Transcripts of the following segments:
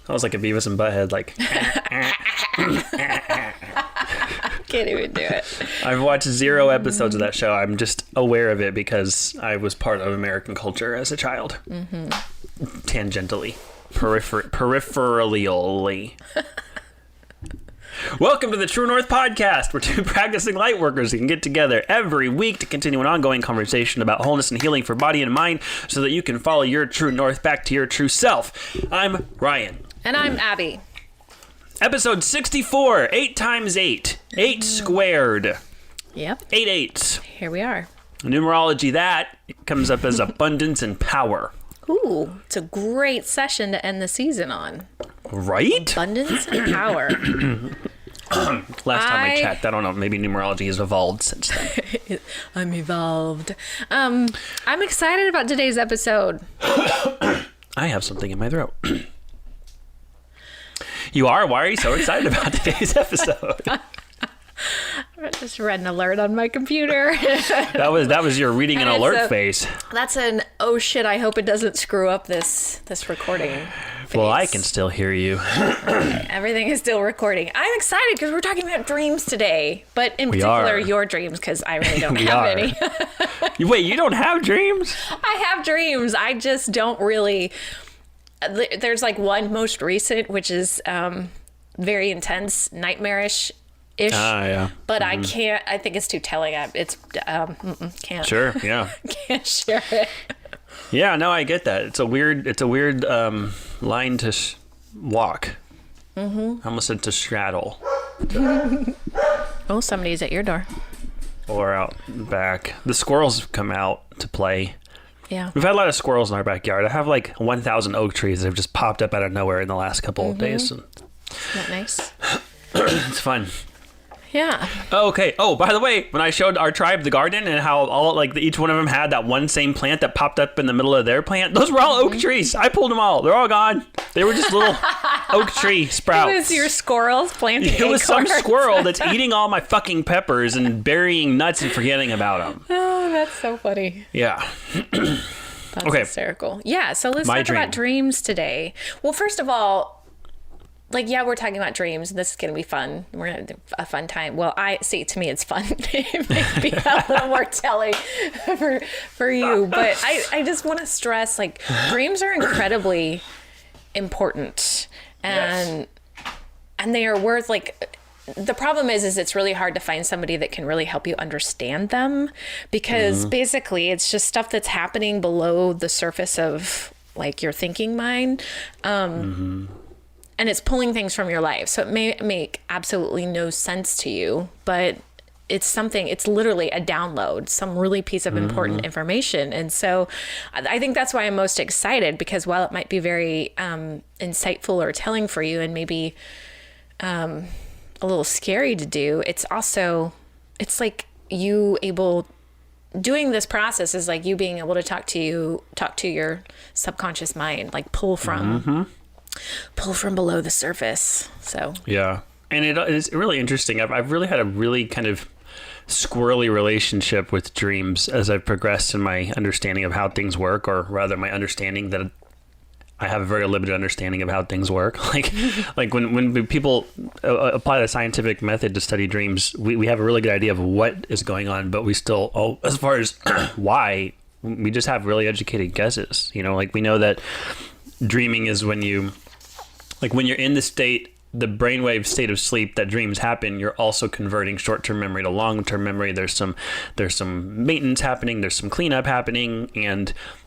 I was like a Beavis and Butthead, like. Can't even do it. I've watched 0 episodes of that show. I'm just aware of it because I was part of American culture as a child. Tangentially. Peripherally. Welcome to the True North Podcast, where 2 practicing light workers can get together every week to continue an ongoing conversation about wholeness and healing for body and mind so that you can follow your true north back to your true self. I'm Ryan. And I'm Abby. Episode 64, 8 times 8. 8 squared. Yep. 8 8s. Here we are. Numerology, that comes up as abundance and power. Ooh, it's a great session to end the season on. Right? Abundance and power. Last time I checked, I don't know, maybe numerology has evolved since then. I'm evolved. I'm excited about today's episode. I have something in my throat. You are? Why are you so excited about today's episode? I just read an alert on my computer. That was your reading an alert face. That's an oh shit, I hope it doesn't screw up this recording face. Well, I can still hear you. Everything is still recording. I'm excited because we're talking about dreams today, but in particular your dreams, because I really don't have any. Wait, you don't have dreams? I have dreams. I just don't really. There's like one most recent, which is very intense, nightmarish-ish. Yeah. But I can't. I think it's too telling. Can't. Sure. Yeah. Can't share it. Yeah. No, I get that. It's a weird line to walk. I almost said to straddle. Oh, somebody's at your door. Or out back. The squirrels come out to play. Yeah. We've had a lot of squirrels in our backyard. I have like 1,000 oak trees that have just popped up out of nowhere in the last couple of days. Isn't that nice? It's fun. Yeah. Oh, okay. Oh, by the way, when I showed our tribe the garden and how each one of them had that one same plant that popped up in the middle of their plant, those were all oak trees. I pulled them all. They're all gone. They were just little oak tree sprouts. It was your squirrels planting acorns. It was some squirrel that's eating all my fucking peppers and burying nuts and forgetting about them. Oh, that's so funny. Yeah. That's okay. hysterical. Yeah, so let's talk about dreams today. Well, first of all, we're talking about dreams. This is going to be fun. We're going to have a fun time. Well, to me, it's fun. It may be a little more telling for you. But I just want to stress, dreams are incredibly important. And they are worth, the problem is it's really hard to find somebody that can really help you understand them. Because basically, it's just stuff that's happening below the surface of, your thinking mind. And it's pulling things from your life. So it may make absolutely no sense to you, but it's literally a download, some really piece of important information. And so I think that's why I'm most excited, because while it might be very insightful or telling for you and maybe a little scary to do, it's like doing this process is like you being able to talk to your subconscious mind, pull from below the surface. So yeah, and it is really interesting. I've really had a really kind of squirrely relationship with dreams as I've progressed in my understanding of how things work, or rather my understanding that I have a very limited understanding of how things work. When people apply the scientific method to study dreams, we have a really good idea of what is going on, but we still, as far as why, we just have really educated guesses. We know that dreaming is when you're in the brainwave state of sleep that dreams happen, you're also converting short-term memory to long-term memory. There's some maintenance happening, there's some cleanup happening,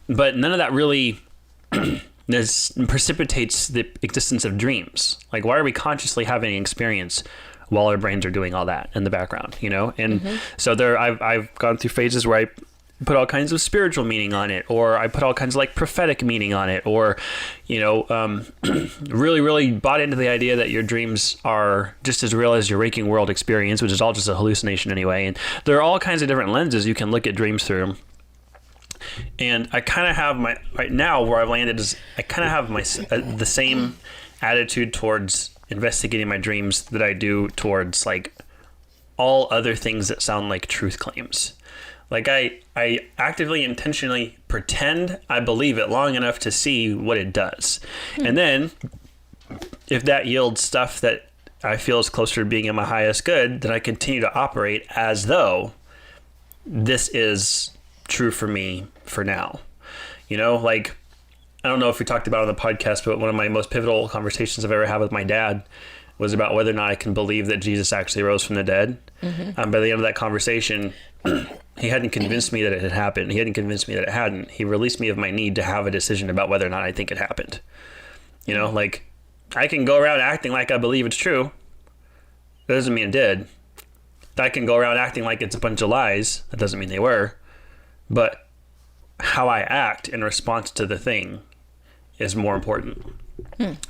but none of that really precipitates the existence of dreams. Why are we consciously having an experience while our brains are doing all that in the background, And so I've gone through phases where I put all kinds of spiritual meaning on it, or I put all kinds of prophetic meaning on it, or really, really bought into the idea that your dreams are just as real as your waking world experience, which is all just a hallucination anyway. And there are all kinds of different lenses you can look at dreams through. And I kind of have right now where I've landed is I kind of have the same attitude towards investigating my dreams that I do towards all other things that sound like truth claims. Like I actively, intentionally pretend I believe it long enough to see what it does. And then if that yields stuff that I feel is closer to being in my highest good, then I continue to operate as though this is true for me for now. You know, like, I don't know if we talked about it on the podcast, but one of my most pivotal conversations I've ever had with my dad was about whether or not I can believe that Jesus actually rose from the dead. By the end of that conversation, he hadn't convinced me that it had happened. He hadn't convinced me that it hadn't. He released me of my need to have a decision about whether or not I think it happened. You know, like, I can go around acting like I believe it's true. That doesn't mean it did. I can go around acting like it's a bunch of lies. That doesn't mean they were. But how I act in response to the thing is more important.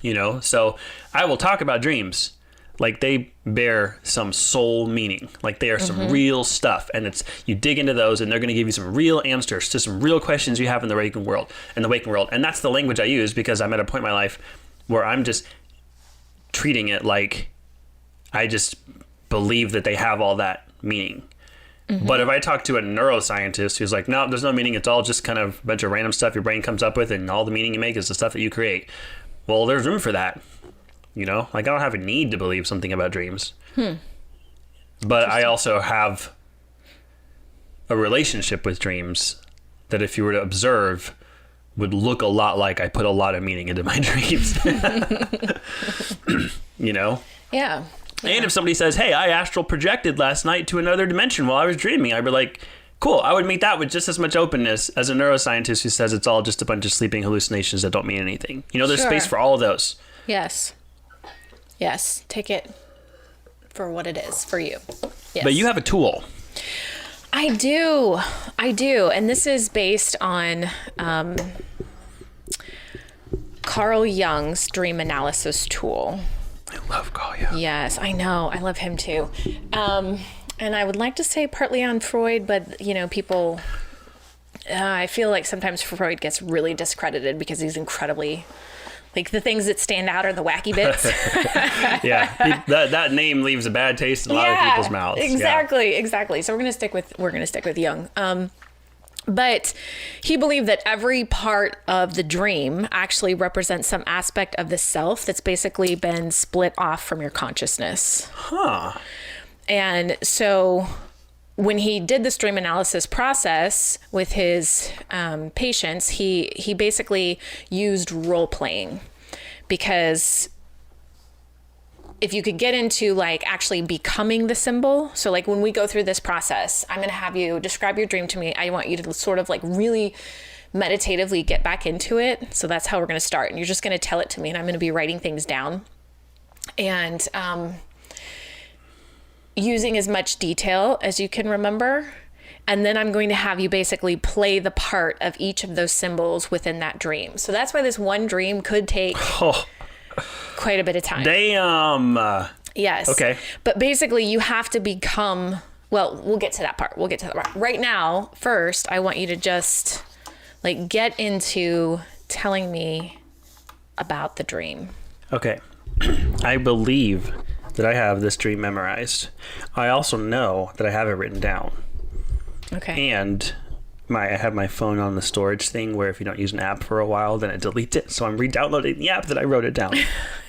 You know, so I will talk about dreams like they bear some soul meaning, like they are some real stuff, and it's, you dig into those and they're going to give you some real answers to some real questions you have in the waking world. And that's the language I use, because I'm at a point in my life where I'm just treating it like I just believe that they have all that meaning. But if I talk to a neuroscientist who's like, no, there's no meaning, it's all just kind of a bunch of random stuff your brain comes up with, and all the meaning you make is the stuff that you create. Well, there's room for that. You know, like, I don't have a need to believe something about dreams. But I also have a relationship with dreams that, if you were to observe, would look a lot like I put a lot of meaning into my dreams. You know? Yeah. And if somebody says, hey, I astral projected last night to another dimension while I was dreaming, I'd be like, cool. I would meet that with just as much openness as a neuroscientist who says it's all just a bunch of sleeping hallucinations that don't mean anything. You know, there's space for all of those. Yes. Yes. Take it for what it is for you. Yes. But you have a tool. I do. And this is based on Carl Jung's dream analysis tool. I love Carl Jung. Yes, I know. I love him too. And I would like to say partly on Freud, but, you know, people, I feel like sometimes Freud gets really discredited because he's incredibly, like, the things that stand out are the wacky bits. Yeah, that name leaves a bad taste in a lot of people's mouths. Exactly. So we're gonna stick with Jung. But he believed that every part of the dream actually represents some aspect of the self that's basically been split off from your consciousness. And so when he did this dream analysis process with his patients, he basically used role playing, because if you could get into, like, actually becoming the symbol. So, like, when we go through this process, I'm going to have you describe your dream to me. I want you to sort of, like, really meditatively get back into it. So that's how we're going to start. And you're just going to tell it to me, and I'm going to be writing things down. And using as much detail as you can remember. And then I'm going to have you basically play the part of each of those symbols within that dream. So that's why this one dream could take quite a bit of time. Yes. Okay. But basically you have to become, well, we'll get to that part. Right now, first, I want you to just, like, get into telling me about the dream. Okay. I believe that I have this dream memorized. I also know that I have it written down. Okay. And I have my phone on the storage thing where if you don't use an app for a while, then it deletes it. So I'm re-downloading the app that I wrote it down.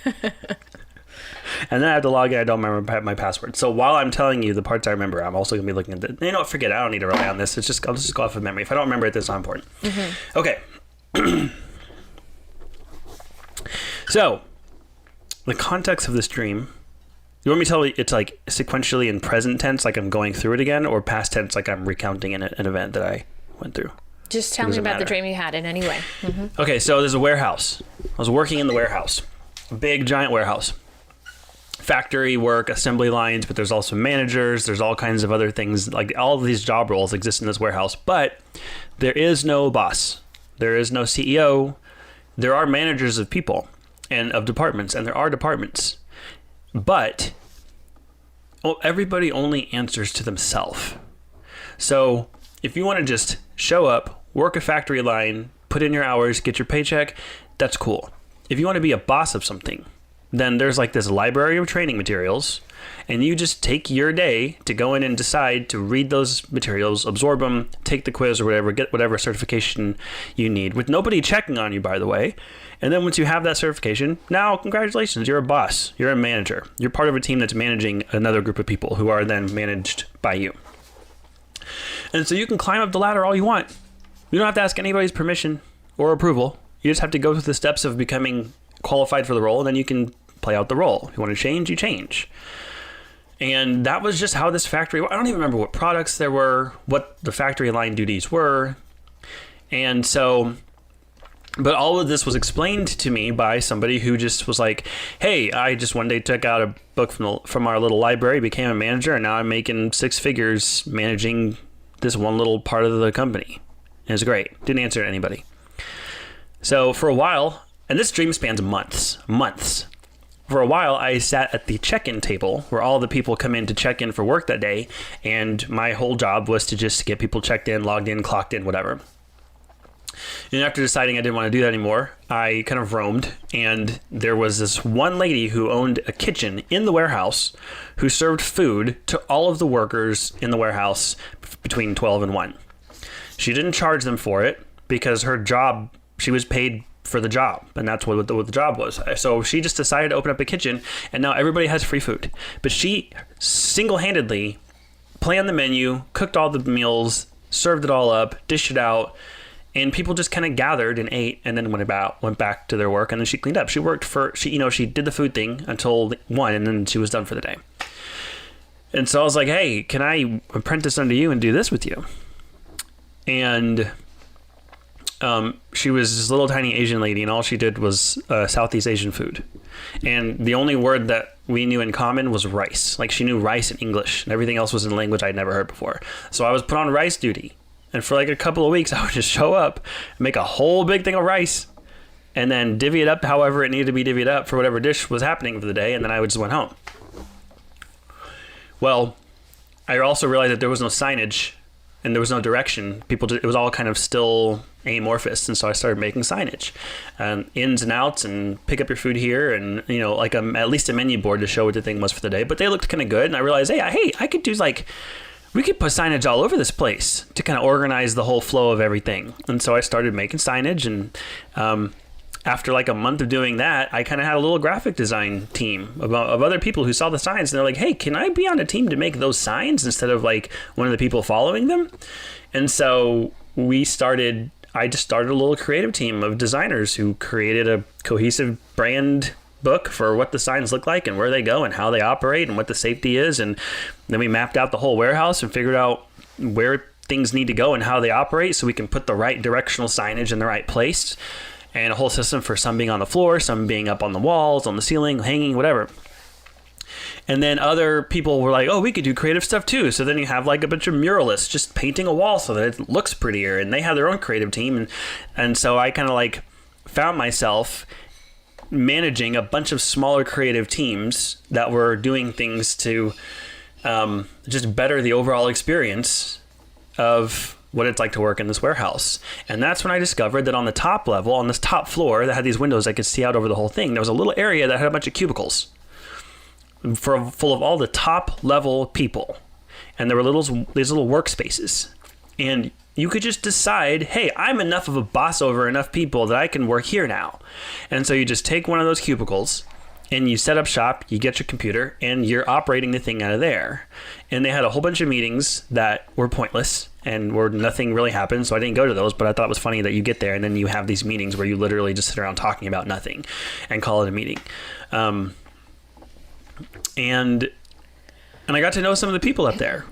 And then I have to log in. I don't remember my password. So while I'm telling you the parts I remember, I'm also going to be looking at the... You know what? Forget it. I don't need to rely on this. I'll just go off of memory. If I don't remember it, that's not important. Okay. So, the context of this dream... You want me to tell you it's, like, sequentially in present tense, like I'm going through it again, or past tense, like I'm recounting an event that I went through? Just tell me about the dream you had in any way. Okay, so there's a warehouse. I was working in the warehouse. A big, giant warehouse. Factory work, assembly lines, but there's also managers. There's all kinds of other things. Like, all of these job roles exist in this warehouse, but there is no boss. There is no CEO. There are managers of people and of departments, and there are departments. But everybody only answers to themselves. So if you want to just show up, work a factory line, put in your hours, get your paycheck, that's cool. If you want to be a boss of something, then there's, like, this library of training materials and you just take your day to go in and decide to read those materials, absorb them, take the quiz or whatever, get whatever certification you need, with nobody checking on you, by the way. And then once you have that certification, now congratulations, you're a boss, you're a manager, you're part of a team that's managing another group of people who are then managed by you. And so you can climb up the ladder all you want. You don't have to ask anybody's permission or approval. You just have to go through the steps of becoming qualified for the role, and then you can play out the role. If you want to change, you change. And that was just how this factory, I don't even remember what products there were, what the factory line duties were. And so, but all of this was explained to me by somebody who just was like, hey, I just one day took out a book from our little library, became a manager, and now I'm making 6 figures managing this one little part of the company. And it's great. Didn't answer to anybody. So for a while, and this dream spans months. For a while, I sat at the check-in table where all the people come in to check in for work that day, and my whole job was to just get people checked in, logged in, clocked in, whatever. And after deciding I didn't want to do that anymore, I kind of roamed, and there was this one lady who owned a kitchen in the warehouse who served food to all of the workers in the warehouse between 12 and 1. She didn't charge them for it because her job, she was paid for the job, and that's what the job was. So she just decided to open up a kitchen, and now everybody has free food. But she single-handedly planned the menu, cooked all the meals, served it all up, dished it out, and people just kind of gathered and ate, and then went back to their work, and then she cleaned up. She did the food thing until 1, and then she was done for the day. And so I was like, hey, can I apprentice under you and do this with you? And she was this little tiny Asian lady, and all she did was Southeast Asian food. And the only word that we knew in common was rice. Like, she knew rice in English, and everything else was in a language I'd never heard before. So I was put on rice duty. And for like a couple of weeks, I would just show up, make a whole big thing of rice, and then divvy it up however it needed to be divvied up for whatever dish was happening for the day, and then I would just went home. Well, I also realized that there was no signage and there was no direction. It was all kind of still amorphous, and so I started making signage, ins and outs, and pick up your food here, and like at least a menu board to show what the thing was for the day. But they looked kind of good, and I realized, hey, I could do we could put signage all over this place to kind of organize the whole flow of everything. And so I started making signage, and after like a month of doing that, I kind of had a little graphic design team of other people who saw the signs, and they're like, hey, can I be on a team to make those signs instead of like one of the people following them? And so I just started a little creative team of designers who created a cohesive brand book for what the signs look like and where they go and how they operate and what the safety is. And then we mapped out the whole warehouse and figured out where things need to go and how they operate so we can put the right directional signage in the right place, and a whole system for some being on the floor, some being up on the walls, on the ceiling, hanging, whatever. And then other people were like, oh, we could do creative stuff too. So then you have like a bunch of muralists just painting a wall so that it looks prettier, and they have their own creative team. And so I kind of like found myself managing a bunch of smaller creative teams that were doing things to just better the overall experience of what it's like to work in this warehouse. And that's when I discovered that on the top level, on this top floor that had these windows I could see out over the whole thing, there was a little area that had a bunch of cubicles full of all the top level people. And there were these little workspaces. And you could just decide, hey, I'm enough of a boss over enough people that I can work here now. And so you just take one of those cubicles and you set up shop, you get your computer, and you're operating the thing out of there. And they had a whole bunch of meetings that were pointless and where nothing really happened, so I didn't go to those, but I thought it was funny that you get there and then you have these meetings where you literally just sit around talking about nothing and call it a meeting. And I got to know some of the people up there.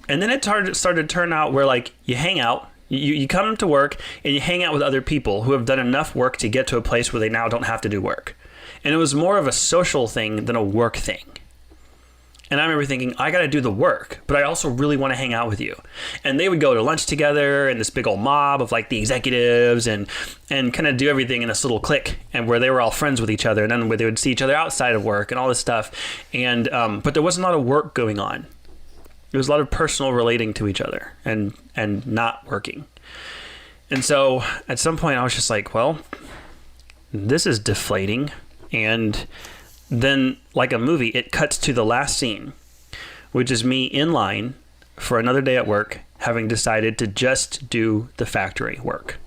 And then it started to turn out where like you hang out, you come to work and you hang out with other people who have done enough work to get to a place where they now don't have to do work. And it was more of a social thing than a work thing. And I remember thinking, I got to do the work, but I also really want to hang out with you. And they would go to lunch together and this big old mob of like the executives and kind of do everything in this little clique, and where they were all friends with each other, and then where they would see each other outside of work and all this stuff. And but there wasn't a lot of work going on. There was a lot of personal relating to each other and not working. And so at some point I was just like, well, this is deflating. And then, like a movie, it cuts to the last scene, which is me in line for another day at work, having decided to just do the factory work.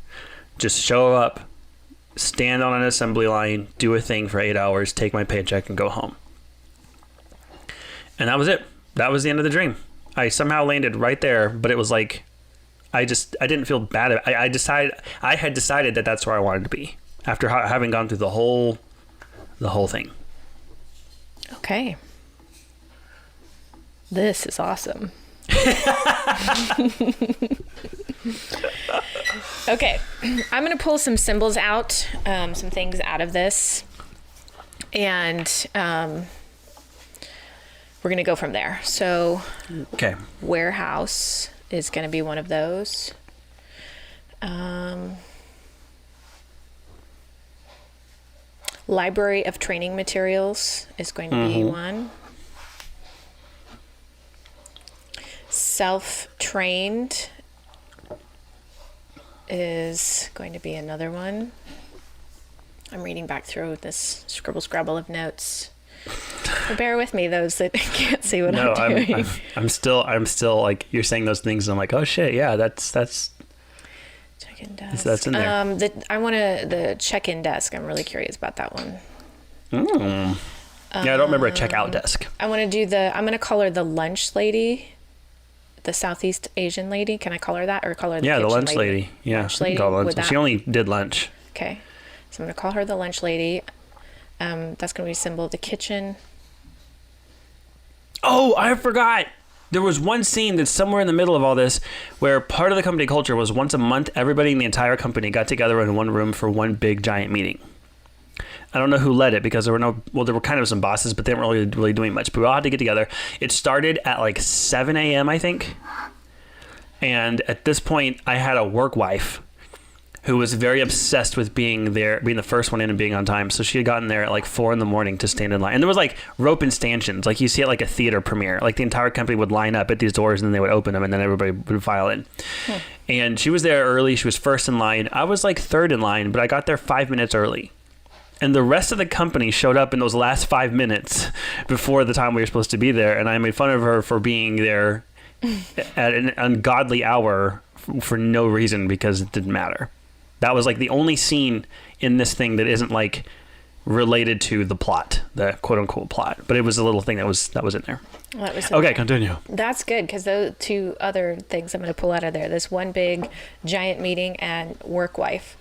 Just show up, stand on an assembly line, do a thing for 8 hours, take my paycheck, and go home. And that was it. That was the end of the dream. I somehow landed right there, but it was like, I didn't feel bad. I had decided that that's where I wanted to be after having gone through the whole thing. Okay. This is awesome. Okay. I'm going to pull some symbols out, some things out of this. And we're going to go from there. So, okay. Warehouse is going to be one of those. Library of training materials is going to be one. Self-trained is going to be another one. I'm reading back through this scrabble of notes. So bear with me, those that can't see what I'm doing. I'm still like, you're saying those things and I'm like, oh shit, yeah, that's check-in desk. That's in there. The check-in desk. I'm really curious about that one. Yeah, I don't remember a checkout desk. I'm going to call her the lunch lady. The Southeast Asian lady. Can I call her that, or call her the the lunch lady? Yeah, lunch lady. Call lunch. She only did lunch. Okay, so I'm going to call her the lunch lady. That's going to be a symbol of the kitchen. Oh, I forgot. There was one scene that's somewhere in the middle of all this where part of the company culture was once a month, everybody in the entire company got together in one room for one big giant meeting. I don't know who led it because there were kind of some bosses, but they weren't really doing much. But we all had to get together. It started at like 7 a.m., I think. And at this point, I had a work wife who was very obsessed with being the first one in and being on time. So she had gotten there at like 4 a.m. to stand in line. And there was like rope and stanchions, like you see at like a theater premiere. Like the entire company would line up at these doors and then they would open them and then everybody would file in. And she was there early. She was first in line. I was like third in line, but I got there 5 minutes early. And the rest of the company showed up in those last 5 minutes before the time we were supposed to be there. And I made fun of her for being there at an ungodly hour for no reason because it didn't matter. That was like the only scene in this thing that isn't like related to the plot, the quote unquote plot. But it was a little thing that was in there. Well, okay, continue. That's good because those two other things I'm going to pull out of there. This one big giant meeting and work wife.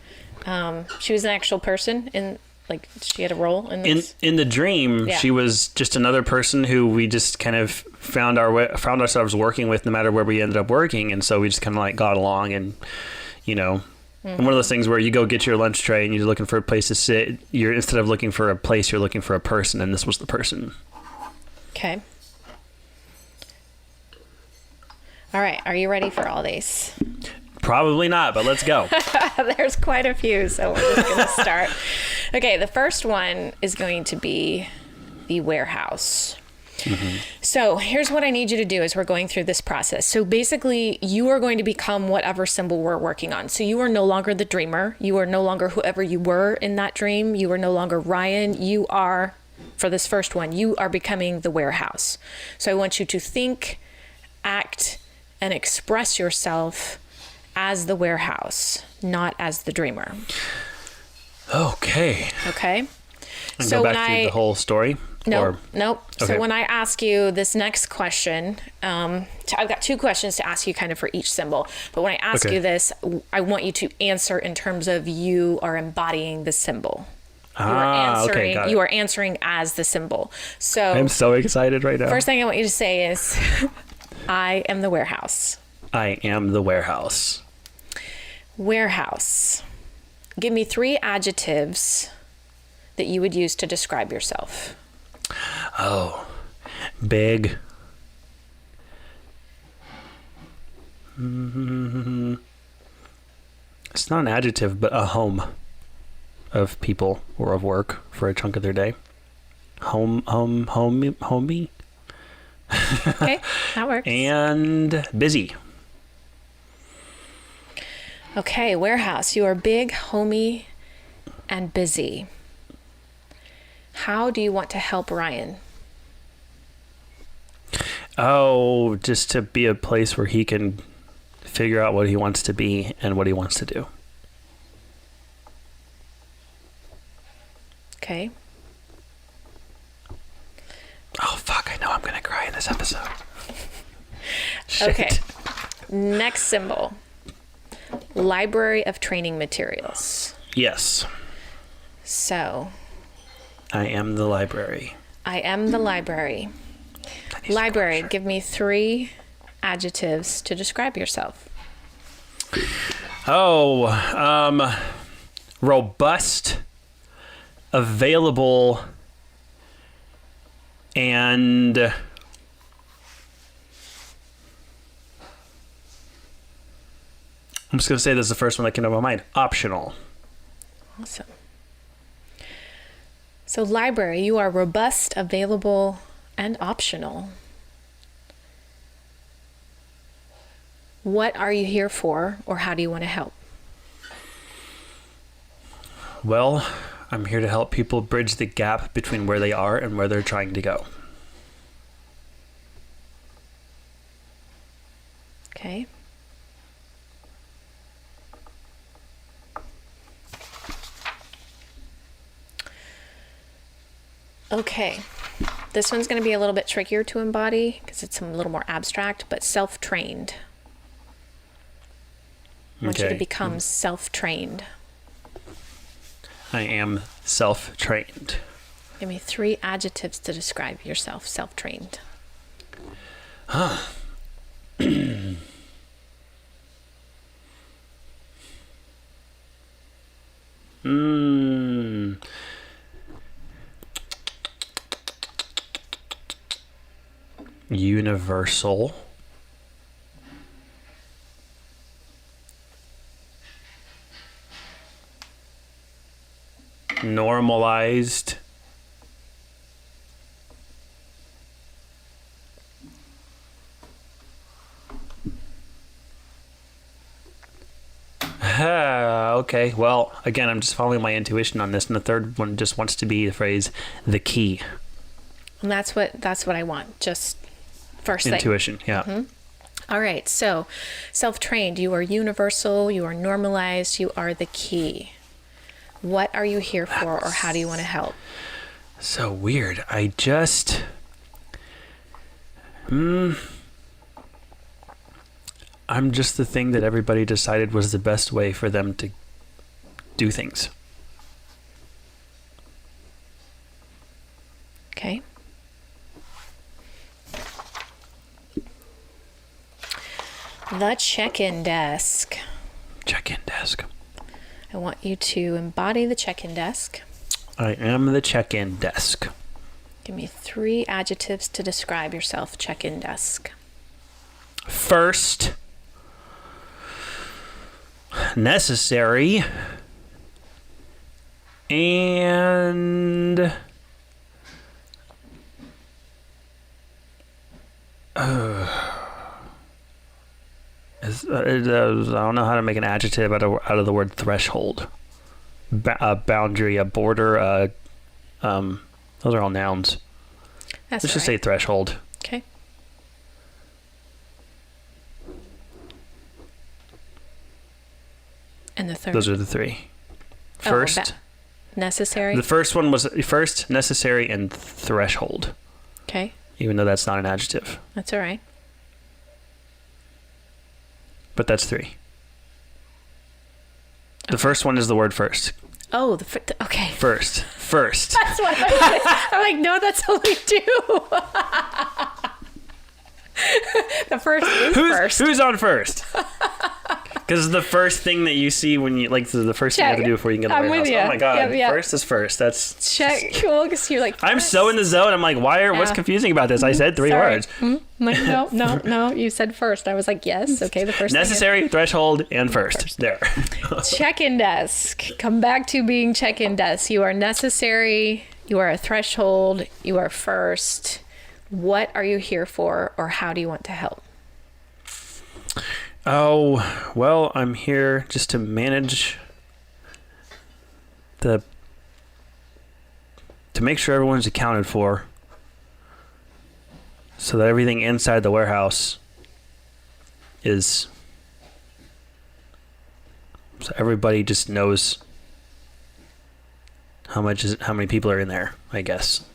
She was an actual person like she had a role in this? In the dream, She was just another person who we just kind of found ourselves working with no matter where we ended up working. And so we just kind of like got along and, and one of those things where you go get your lunch tray and you're looking for a place to sit. Instead of looking for a place, you're looking for a person. And this was the person. Okay. All right. Are you ready for all these? Probably not, but let's go. There's quite a few, so we're just going to start. Okay, the first one is going to be the warehouse. Mm-hmm. So here's what I need you to do as we're going through this process. So basically, you are going to become whatever symbol we're working on. So you are no longer the dreamer. You are no longer whoever you were in that dream. You are no longer Ryan. You are, for this first one, you are becoming the warehouse. So I want you to think, act, and express yourself as the warehouse, not as the dreamer. Okay. And so go back through the whole story? Nope. Okay. So when I ask you this next question, I've got 2 questions to ask you kind of for each symbol. But when I ask you this, I want you to answer in terms of you are embodying the symbol. You are answering as the symbol. So I'm so excited right now. First thing I want you to say is, I am the warehouse. I am the warehouse. Warehouse. Give me 3 adjectives that you would use to describe yourself. Oh, big. It's not an adjective, but a home of people or of work for a chunk of their day. Homey. Okay, that works. And busy. Okay, warehouse. You are big, homey, and busy. How do you want to help Ryan? Oh, just to be a place where he can figure out what he wants to be and what he wants to do. Okay. Oh, fuck. I know I'm going to cry in this episode. Shit. Okay. Next symbol. Library of training materials. Yes. So. I am the library. I am the library. Library, give me 3 adjectives to describe yourself. Oh, robust, available, and I'm just going to say this is the first one that came to my mind. Optional. Awesome. So library, you are robust, available, and optional. What are you here for, or how do you want to help? Well, I'm here to help people bridge the gap between where they are and where they're trying to go. Okay. Okay. This one's going to be a little bit trickier to embody because it's a little more abstract, but self-trained. I want you to become self-trained. I am self-trained. Give me 3 adjectives to describe yourself, self-trained. Universal. Normalized. Okay, well, again, I'm just following my intuition on this, and the third one just wants to be the phrase, the key. And that's what I want. Just first intuition, thing. yeah. Mm-hmm. All right, so self-trained, you are universal, you are normalized, you are the key. What are you here for, or how do you want to help? So weird. I just... I'm just the thing that everybody decided was the best way for them to do things. Okay. The check-in desk. Check-in desk. I want you to embody the check-in desk. I am the check-in desk. Give me 3 adjectives to describe yourself, check-in desk. First, necessary, and I don't know how to make an adjective out of the word threshold. A boundary, a border, those are all nouns. Let's just say threshold. Okay. And the third? Those are the 3. First. Necessary? The first one was first, necessary, and threshold. Okay. Even though that's not an adjective. That's all right. But that's 3. The first one is the word first. Oh, okay. First. That's what I'm like, no, that's only 2. The first is first. Who's on first? Because the first thing that you see when you, like, the first thing you have to do before you can get to the warehouse. Oh my God. Yep. First is first. That's... Check. Cool, because you're like... I'm so in the zone. I'm like, what's confusing about this? I said 3 words. Like, no. You said first. I was like, yes. Okay, the first necessary, threshold, and first. There. Check-in desk. Come back to being check-in desk. You are necessary. You are a threshold. You are first. What are you here for, or how do you want to help? Oh, well, I'm here just to manage the to make sure everyone's accounted for, so that everything inside the warehouse is, so everybody just knows how many people are in there, I guess.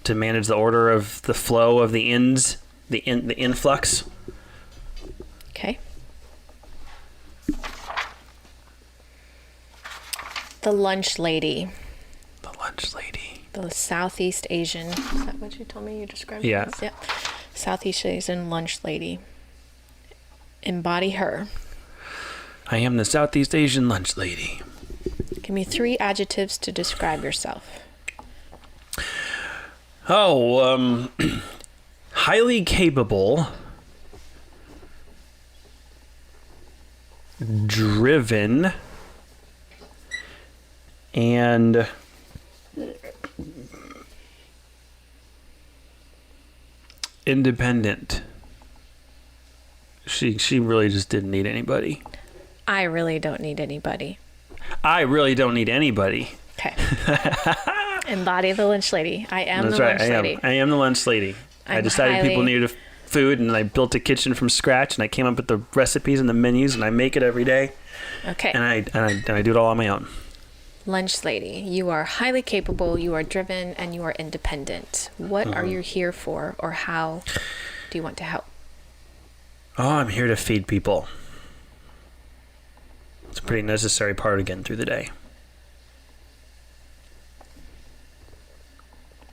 To manage the order of the flow of the the influx. Okay. The lunch lady. The lunch lady. The Southeast Asian. Is that what you told me you described? Yeah. As? Yeah. Southeast Asian lunch lady. Embody her. I am the Southeast Asian lunch lady. Give me 3 adjectives to describe yourself. Oh, highly capable, driven, and independent. She really just didn't need anybody. I really don't need anybody. I really don't need anybody. Okay. Embody the lunch lady. I am the lunch lady. I am the lunch lady. I decided people needed food, and I built a kitchen from scratch, and I came up with the recipes and the menus, and I make it every day. Okay. And I do it all on my own. Lunch lady, you are highly capable, you are driven, and you are independent. What are you here for, or how do you want to help? Oh, I'm here to feed people. It's a pretty necessary part of getting through the day.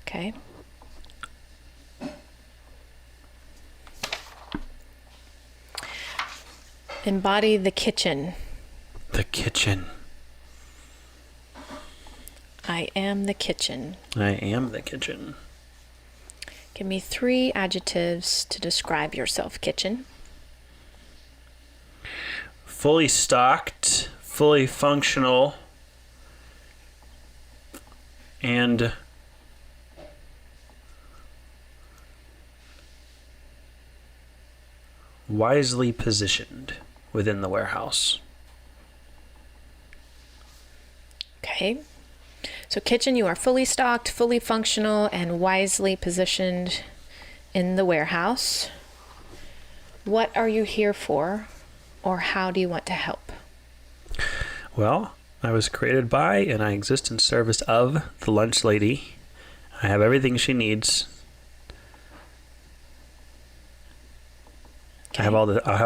Okay. Embody the kitchen. The kitchen. I am the kitchen. I am the kitchen. Give me 3 adjectives to describe yourself, kitchen. Fully stocked, fully functional, and wisely positioned within the warehouse. Okay. So kitchen, you are fully stocked, fully functional, and wisely positioned in the warehouse. What are you here for, or how do you want to help? Well, I was created by and I exist in service of the lunch lady. I have everything she needs. Okay. I have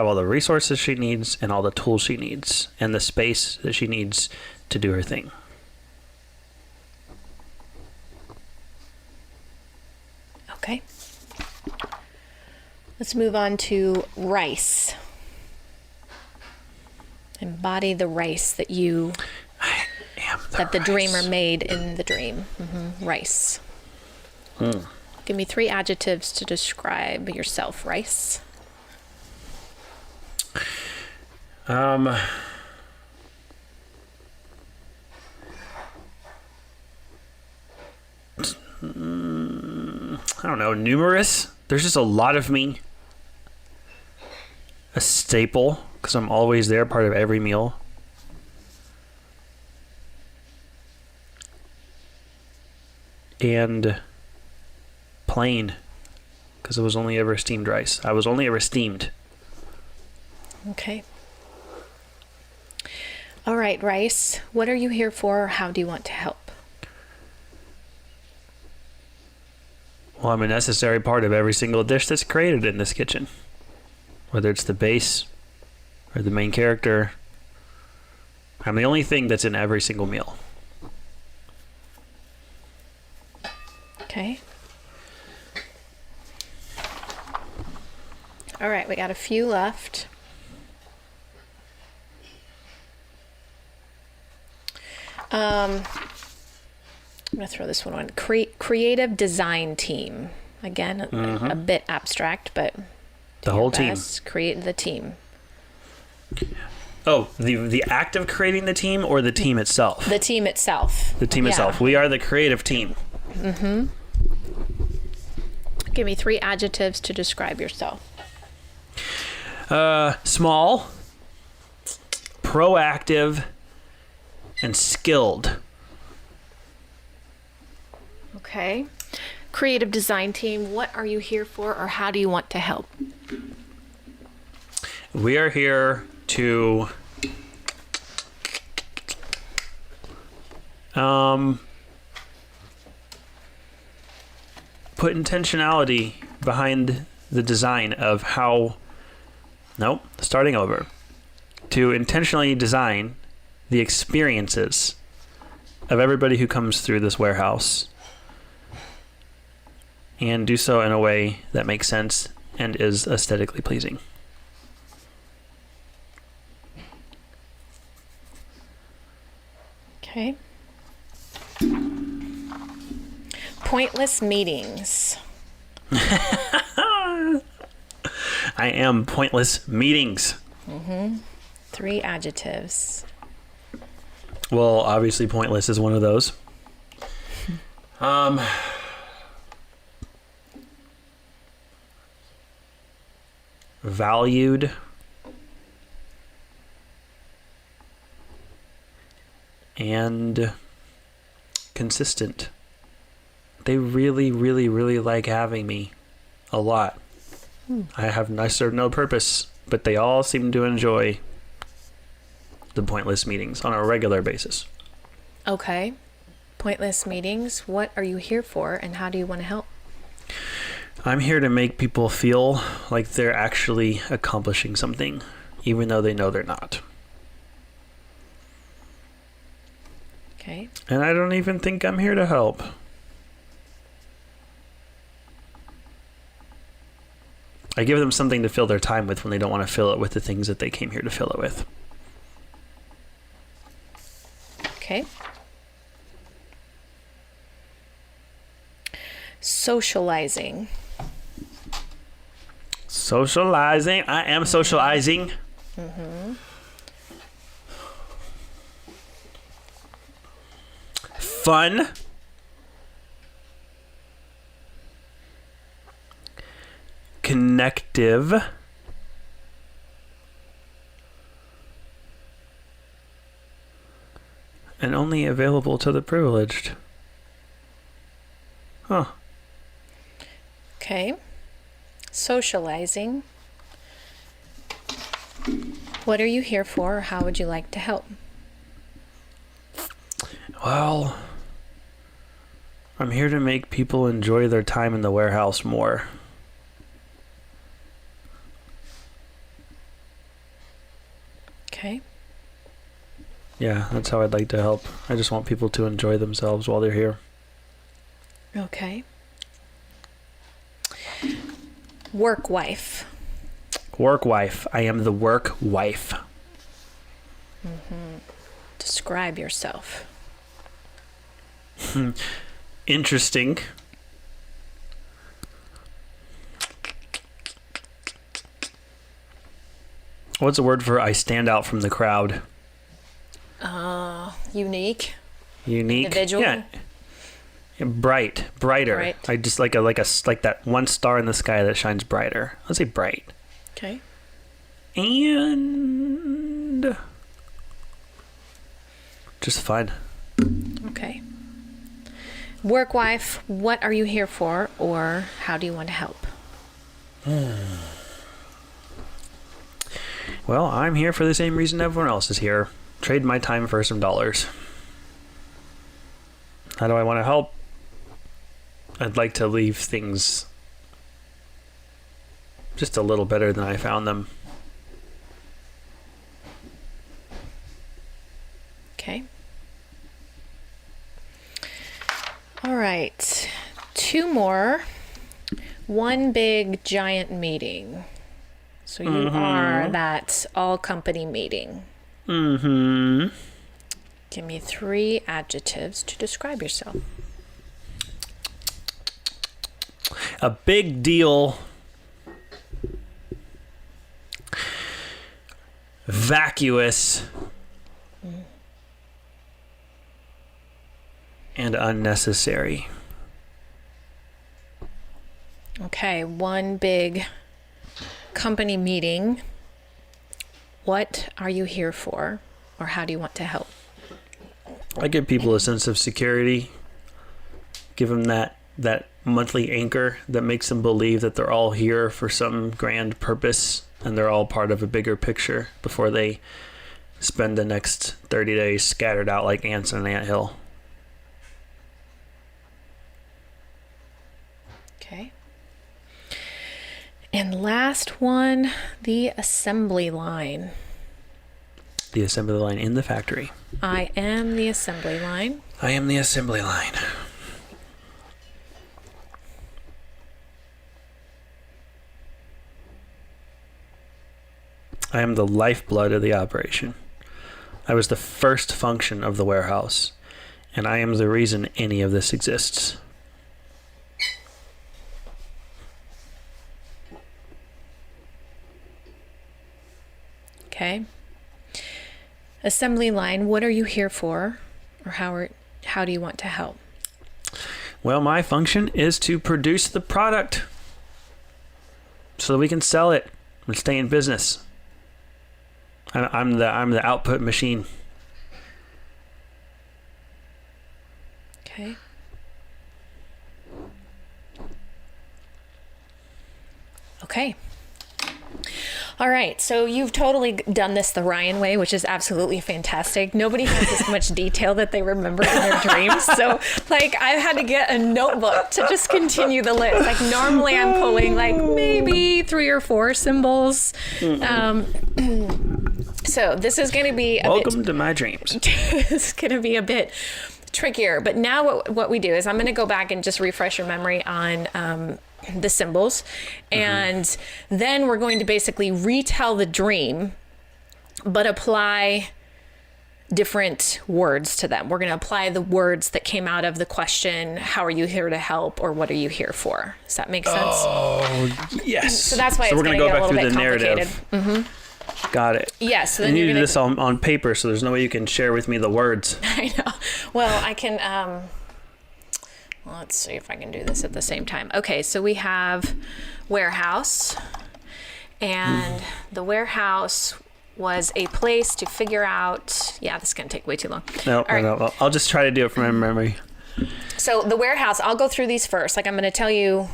all the resources she needs and all the tools she needs and the space that she needs to do her thing. Okay. Let's move on to rice. Embody the rice that you the dreamer made in the dream. Rice. Give me 3 adjectives to describe yourself, rice. I don't know, numerous. There's just a lot of me. A staple, because I'm always there, part of every meal. And plain, because it was only ever steamed rice. I was only ever steamed. Okay. All right, rice. What are you here for, or how do you want to help? Well, I'm a necessary part of every single dish that's created in this kitchen. Whether it's the base or the main character. I'm the only thing that's in every single meal. Okay. All right, we got a few left. I'm going to throw this one on. Creative design team. Again, a bit abstract, but the whole team. Create the team. Oh, the act of creating the team or the team itself? The team itself. The team itself. We are the creative team. Mm-hmm. Give me 3 adjectives to describe yourself. Small, proactive, and skilled. Okay. Creative design team, what are you here for, or how do you want to help? We are here to put intentionality behind the design of how... Nope, starting over. To intentionally design the experiences of everybody who comes through this warehouse and do so in a way that makes sense and is aesthetically pleasing. Okay. Pointless meetings. I am pointless meetings. 3 adjectives. Well, obviously pointless is one of those. Valued. And consistent. They really, really, really like having me a lot. I serve no purpose, but they all seem to enjoy the pointless meetings on a regular basis. Okay. Pointless meetings. What are you here for, and how do you want to help? I'm here to make people feel like they're actually accomplishing something, even though they know they're not. Okay. And I don't even think I'm here to help. I give them something to fill their time with when they don't want to fill it with the things that they came here to fill it with. Okay. Socializing. Socializing. I am socializing. Fun. Connective. And only available to the privileged. Huh. Okay. Socializing. What are you here for, or how would you like to help? Well, I'm here to make people enjoy their time in the warehouse more. Okay. Yeah, that's how I'd like to help. I just want people to enjoy themselves while they're here. Okay. Work wife. Work wife. I am the work wife. Describe yourself. Interesting. What's the word for I stand out from the crowd? Unique. Unique. Individual. Yeah. Bright. Brighter. Bright. I just like that one star in the sky that shines brighter. Let's say bright. Okay. And just fun. Okay. Work wife, what are you here for, or how do you want to help? Well, I'm here for the same reason everyone else is here. Trade my time for some dollars. How do I want to help? I'd like to leave things just a little better than I found them. Okay. All right. 2 more. One big giant meeting. So you are that all company meeting. Give me 3 adjectives to describe yourself. A big deal. Vacuous. And unnecessary. Okay, one big company meeting. What are you here for, or how do you want to help? I give people a sense of security Give them that monthly anchor that makes them believe that they're all here for some grand purpose and they're all part of a bigger picture before they spend the next 30 days scattered out like ants in an anthill. Okay. And last one, the assembly line. The assembly line in the factory. I am the assembly line. I am the assembly line. I am the lifeblood of the operation. I was the first function of the warehouse, and I am the reason any of this exists. Okay. Assembly line, what are you here for? Or how do you want to help? Well, my function is to produce the product so that we can sell it and stay in business. I'm the output machine. Okay. Okay. All right, so you've totally done this the Ryan way, which is absolutely fantastic. Nobody has as much detail that they remember in their dreams. So, like, I've had to get a notebook to just continue the list. Like, normally I'm pulling, like, maybe 3 or 4 symbols. So this is going to be Welcome to my dreams. It's going to be a bit trickier. But now what we do is I'm going to go back and just refresh your memory on the symbols. And then we're going to basically retell the dream, but apply different words to them. We're going to apply the words that came out of the question, how are you here to help, or what are you here for? Does that make sense? Oh, yes. So that's why it's going to get a little bit complicated. Got it. Yes. So you need to do this on paper, so there's no way you can share with me the words. I know. Well, I can... let's see if I can do this at the same time. Okay, so we have warehouse, and the warehouse was a place to figure out... Yeah, this is going to take way too long. No, I'll just try to do it from my memory. So the warehouse, I'll go through these first. Like, I'm going to tell you,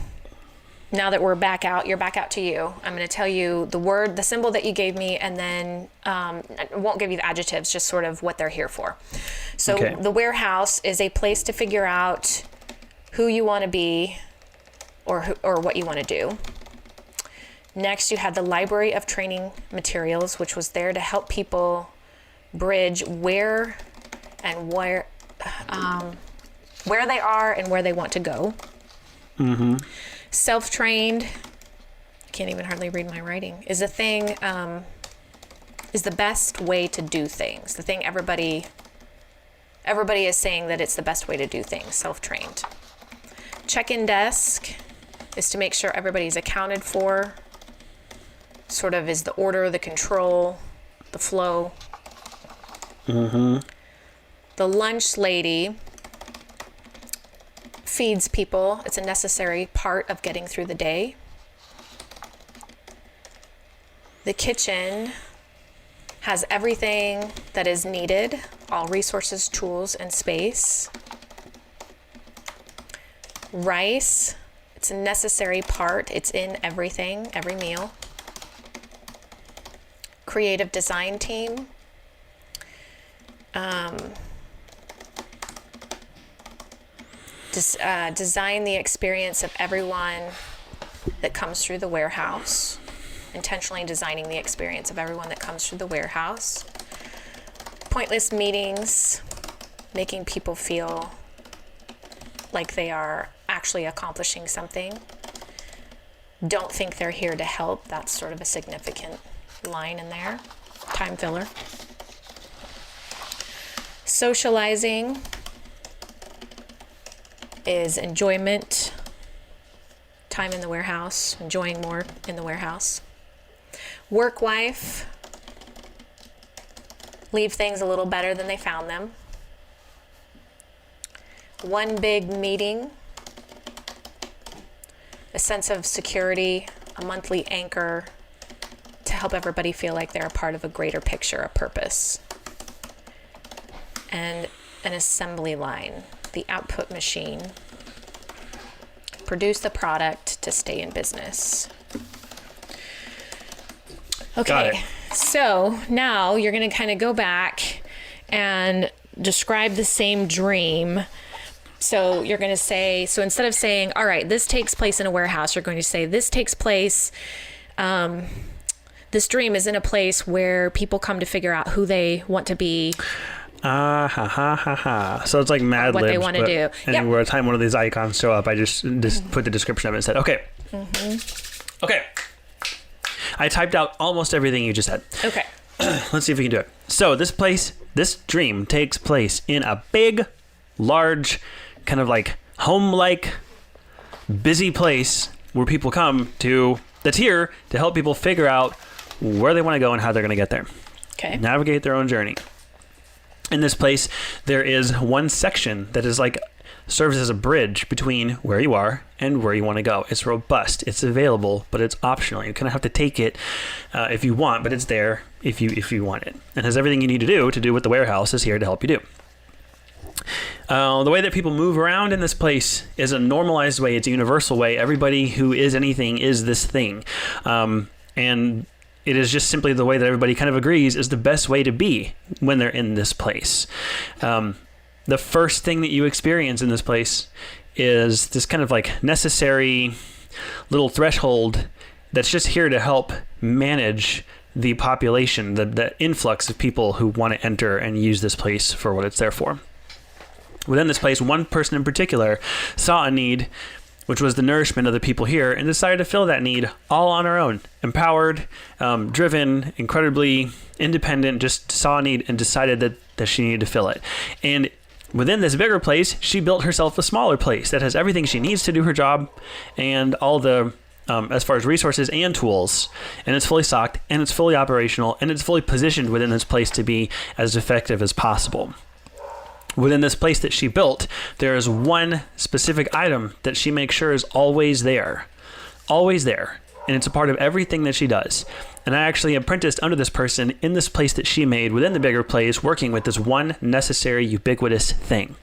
now that we're back out, you're back out to you. I'm going to tell you the word, the symbol that you gave me, and then I won't give you the adjectives, just sort of what they're here for. So the warehouse is a place to figure out who you want to be or what you want to do. Next, you had the library of training materials, which was there to help people bridge where they are and where they want to go. Self-trained, I can't even hardly read my writing, is a thing, is the best way to do things. The thing everybody is saying that it's the best way to do things, self-trained. Check-in desk is to make sure everybody's accounted for, sort of is the order, the control, the flow. The lunch lady feeds people. It's a necessary part of getting through the day. The kitchen has everything that is needed, all resources, tools, and space. Rice, it's a necessary part. It's in everything, every meal. Creative design team. Design the experience of everyone that comes through the warehouse. Intentionally designing the experience of everyone that comes through the warehouse. Pointless meetings, making people feel like they are actually accomplishing something. Don't think they're here to help. That's sort of a significant line in there. Time filler. Socializing is enjoyment. Time in the warehouse. Enjoying more in the warehouse. Work wife. Leave things a little better than they found them. One big meeting. A sense of security, a monthly anchor to help everybody feel like they're a part of a greater picture, a purpose. And an assembly line, the output machine. produce the product to stay in business. Okay. Got it. So now you're going to kind of go back and describe the same dream. So you're going to say, so instead of saying, all right, this takes place in a warehouse, you're going to say, this takes place, this dream is in a place where people come to figure out who they want to be. So it's like Mad Libs. What they want to do. And where a time one of these icons show up, I just put the description of it and said, okay. Okay. I typed out almost everything you just said. Okay. Let's see if we can do it. So this dream takes place in a big, large, kind of like home-like, busy place where people come to, that's here to help people figure out where they want to go and how they're going to get there. Okay. Navigate their own journey. In this place, there is one section that is like serves as a bridge between where you are and where you want to go. It's robust, it's available, but it's optional. You kind of have to take it if you want, but it's there if you want it. And has everything you need to do what the warehouse is here to help you do. The way that people move around in this place is a normalized way. It's a universal way. Everybody who is anything is this thing. And it is just simply the way that everybody kind of agrees is the best way to be when they're in this place. The first thing that you experience in this place is this kind of like necessary little threshold that's just here to help manage the population, the influx of people who want to enter and use this place for what it's there for. Within this place, one person in particular saw a need, which was the nourishment of the people here, and decided to fill that need all on her own. Empowered, driven, incredibly independent, just saw a need and decided that she needed to fill it. And within this bigger place, she built herself a smaller place that has everything she needs to do her job and all the, as far as resources and tools. And it's fully stocked, and it's fully operational, and it's fully positioned within this place to be as effective as possible. Within this place that she built, there is one specific item that she makes sure is always there. Always there. And it's a part of everything that she does. And I actually apprenticed under this person in this place that she made within the bigger place, working with this one necessary, ubiquitous thing.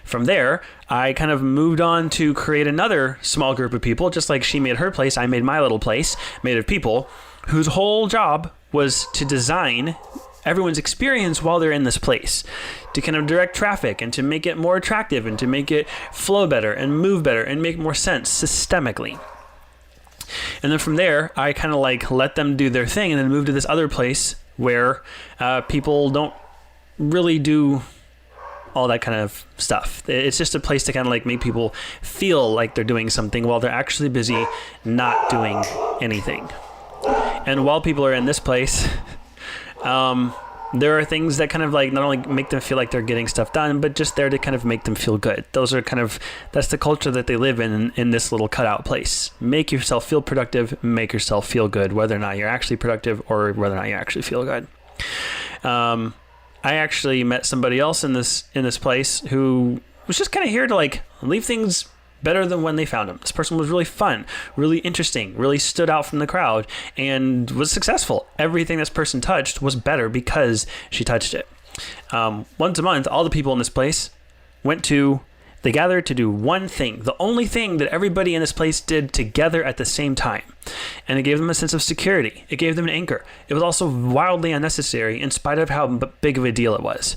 From there, I kind of moved on to create another small group of people. Just like she made her place, I made my little place, made of people whose whole job was to design everyone's experience while they're in this place, to kind of direct traffic and to make it more attractive and to make it flow better and move better and make more sense systemically. And then from there, I kind of like let them do their thing and then move to this other place where people don't really do all that kind of stuff. It's just a place to kind of like make people feel like they're doing something while they're actually busy not doing anything. And while people are in this place, there are things that kind of like not only make them feel like they're getting stuff done, but just there to kind of make them feel good. Those are kind of, that's the culture that they live in this little cutout place. Make yourself feel productive, make yourself feel good, whether or not you're actually productive or whether or not you actually feel good. I actually met somebody else in this place who was just kind of here to like leave things better than when they found him. This person was really fun, really interesting, really stood out from the crowd, and was successful. Everything this person touched was better because she touched it. Once a month, all the people in this place they gathered to do one thing, the only thing that everybody in this place did together at the same time. And it gave them a sense of security. It gave them an anchor. It was also wildly unnecessary in spite of how big of a deal it was.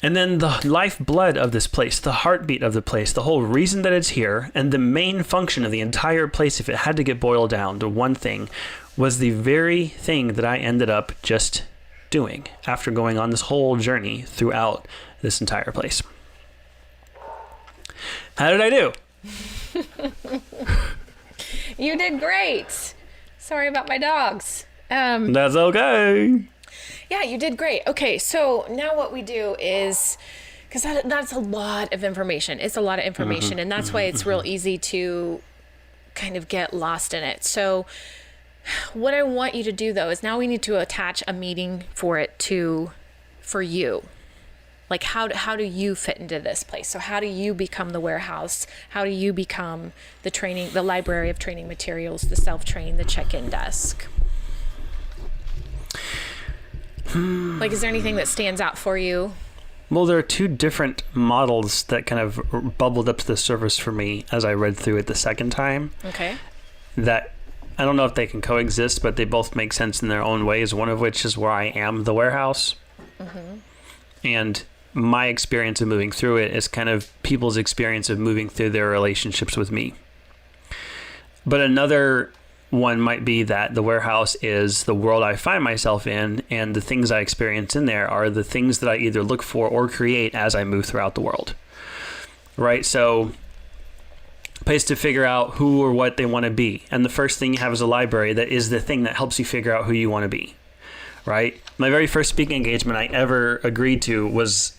And then the lifeblood of this place, the heartbeat of the place, the whole reason that it's here, and the main function of the entire place, if it had to get boiled down to one thing, was the very thing that I ended up just doing after going on this whole journey throughout this entire place. How did I do? You did great. Sorry about my dogs. That's okay. Yeah, you did great. Okay, so now what we do is, because that's a lot of information. It's a lot of information, and that's why it's real easy to kind of get lost in it. So what I want you to do, though, is now we need to attach a meaning for you. Like, how do you fit into this place? So how do you become the warehouse? How do you become the library of training materials, the self-train, the check-in desk? Like, is there anything that stands out for you? Well, there are two different models that kind of bubbled up to the surface for me as I read through it the second time. Okay. That I don't know if they can coexist, but they both make sense in their own ways. One of which is where I am the warehouse. Mm-hmm. And my experience of moving through it is kind of people's experience of moving through their relationships with me. But another one might be that the warehouse is the world I find myself in, and the things I experience in there are the things that I either look for or create as I move throughout the world. Right? So, a place to figure out who or what they want to be. And the first thing you have is a library that is the thing that helps you figure out who you want to be. Right? My very first speaking engagement I ever agreed to was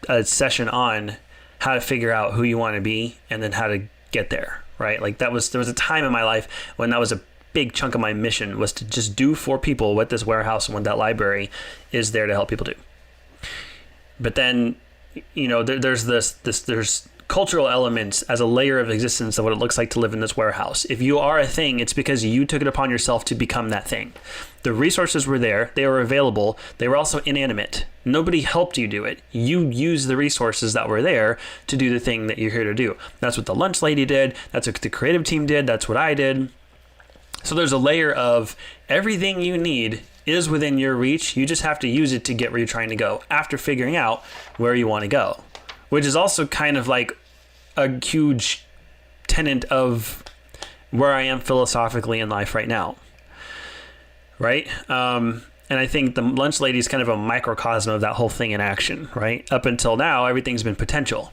a session on how to figure out who you want to be and then how to get there. Right? Like there was a time in my life when that was a big chunk of my mission, was to just do for people what this warehouse and what that library is there to help people do. But then, there's cultural elements as a layer of existence of what it looks like to live in this warehouse. If you are a thing, it's because you took it upon yourself to become that thing. The resources were there. They were available. They were also inanimate. Nobody helped you do it. You used the resources that were there to do the thing that you're here to do. That's what the lunch lady did. That's what the creative team did. That's what I did. So there's a layer of everything you need is within your reach. You just have to use it to get where you're trying to go after figuring out where you want to go, which is also kind of like a huge tenet of where I am philosophically in life right now. Right? And I think the lunch lady is kind of a microcosm of that whole thing in action, right? Up until now, everything's been potential.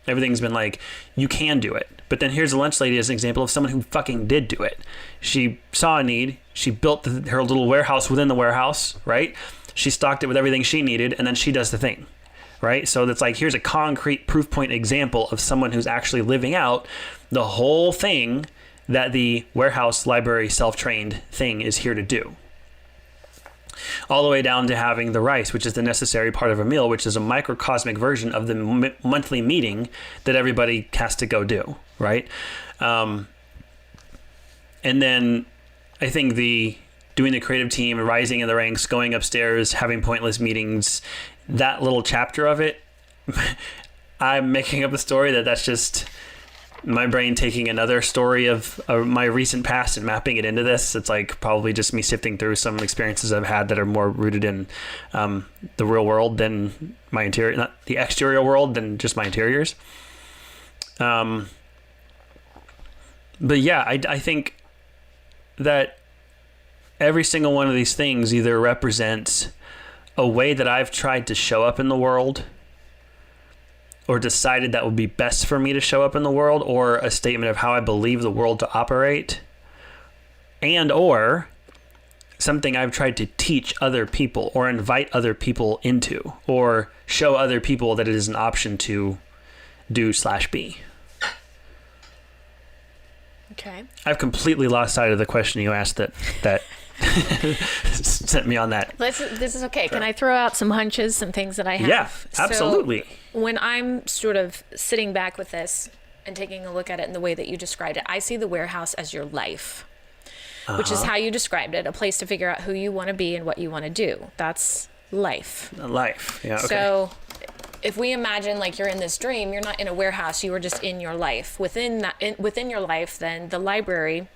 Everything's been like, you can do it. But then here's the lunch lady as an example of someone who fucking did do it. She saw a need. She built her little warehouse within the warehouse, right? She stocked it with everything she needed, and then she does the thing, right? So that's like, here's a concrete proof point example of someone who's actually living out the whole thing that the warehouse library self-trained thing is here to do. All the way down to having the rice, which is the necessary part of a meal, which is a microcosmic version of the monthly meeting that everybody has to go do, right? And then I think doing the creative team, rising in the ranks, going upstairs, having pointless meetings, that little chapter of it, I'm making up a story that's just my brain taking another story of my recent past and mapping it into this. It's like probably just me sifting through some experiences I've had that are more rooted in the real world than my interior, not the exterior world, than just my interiors. But yeah, I think that every single one of these things either represents a way that I've tried to show up in the world, or decided that would be best for me to show up in the world, or a statement of how I believe the world to operate, and or something I've tried to teach other people or invite other people into, or show other people that it is an option to do/be. Okay. I've completely lost sight of the question you asked that sent me on that. This is okay. Can I throw out some hunches, some things that I have? Yeah, absolutely. So when I'm sort of sitting back with this and taking a look at it in the way that you described it, I see the warehouse as your life, which is how you described it, a place to figure out who you want to be and what you want to do. That's life. Life, yeah, okay. So if we imagine like you're in this dream, you're not in a warehouse, you are just in your life. Within your life, then the library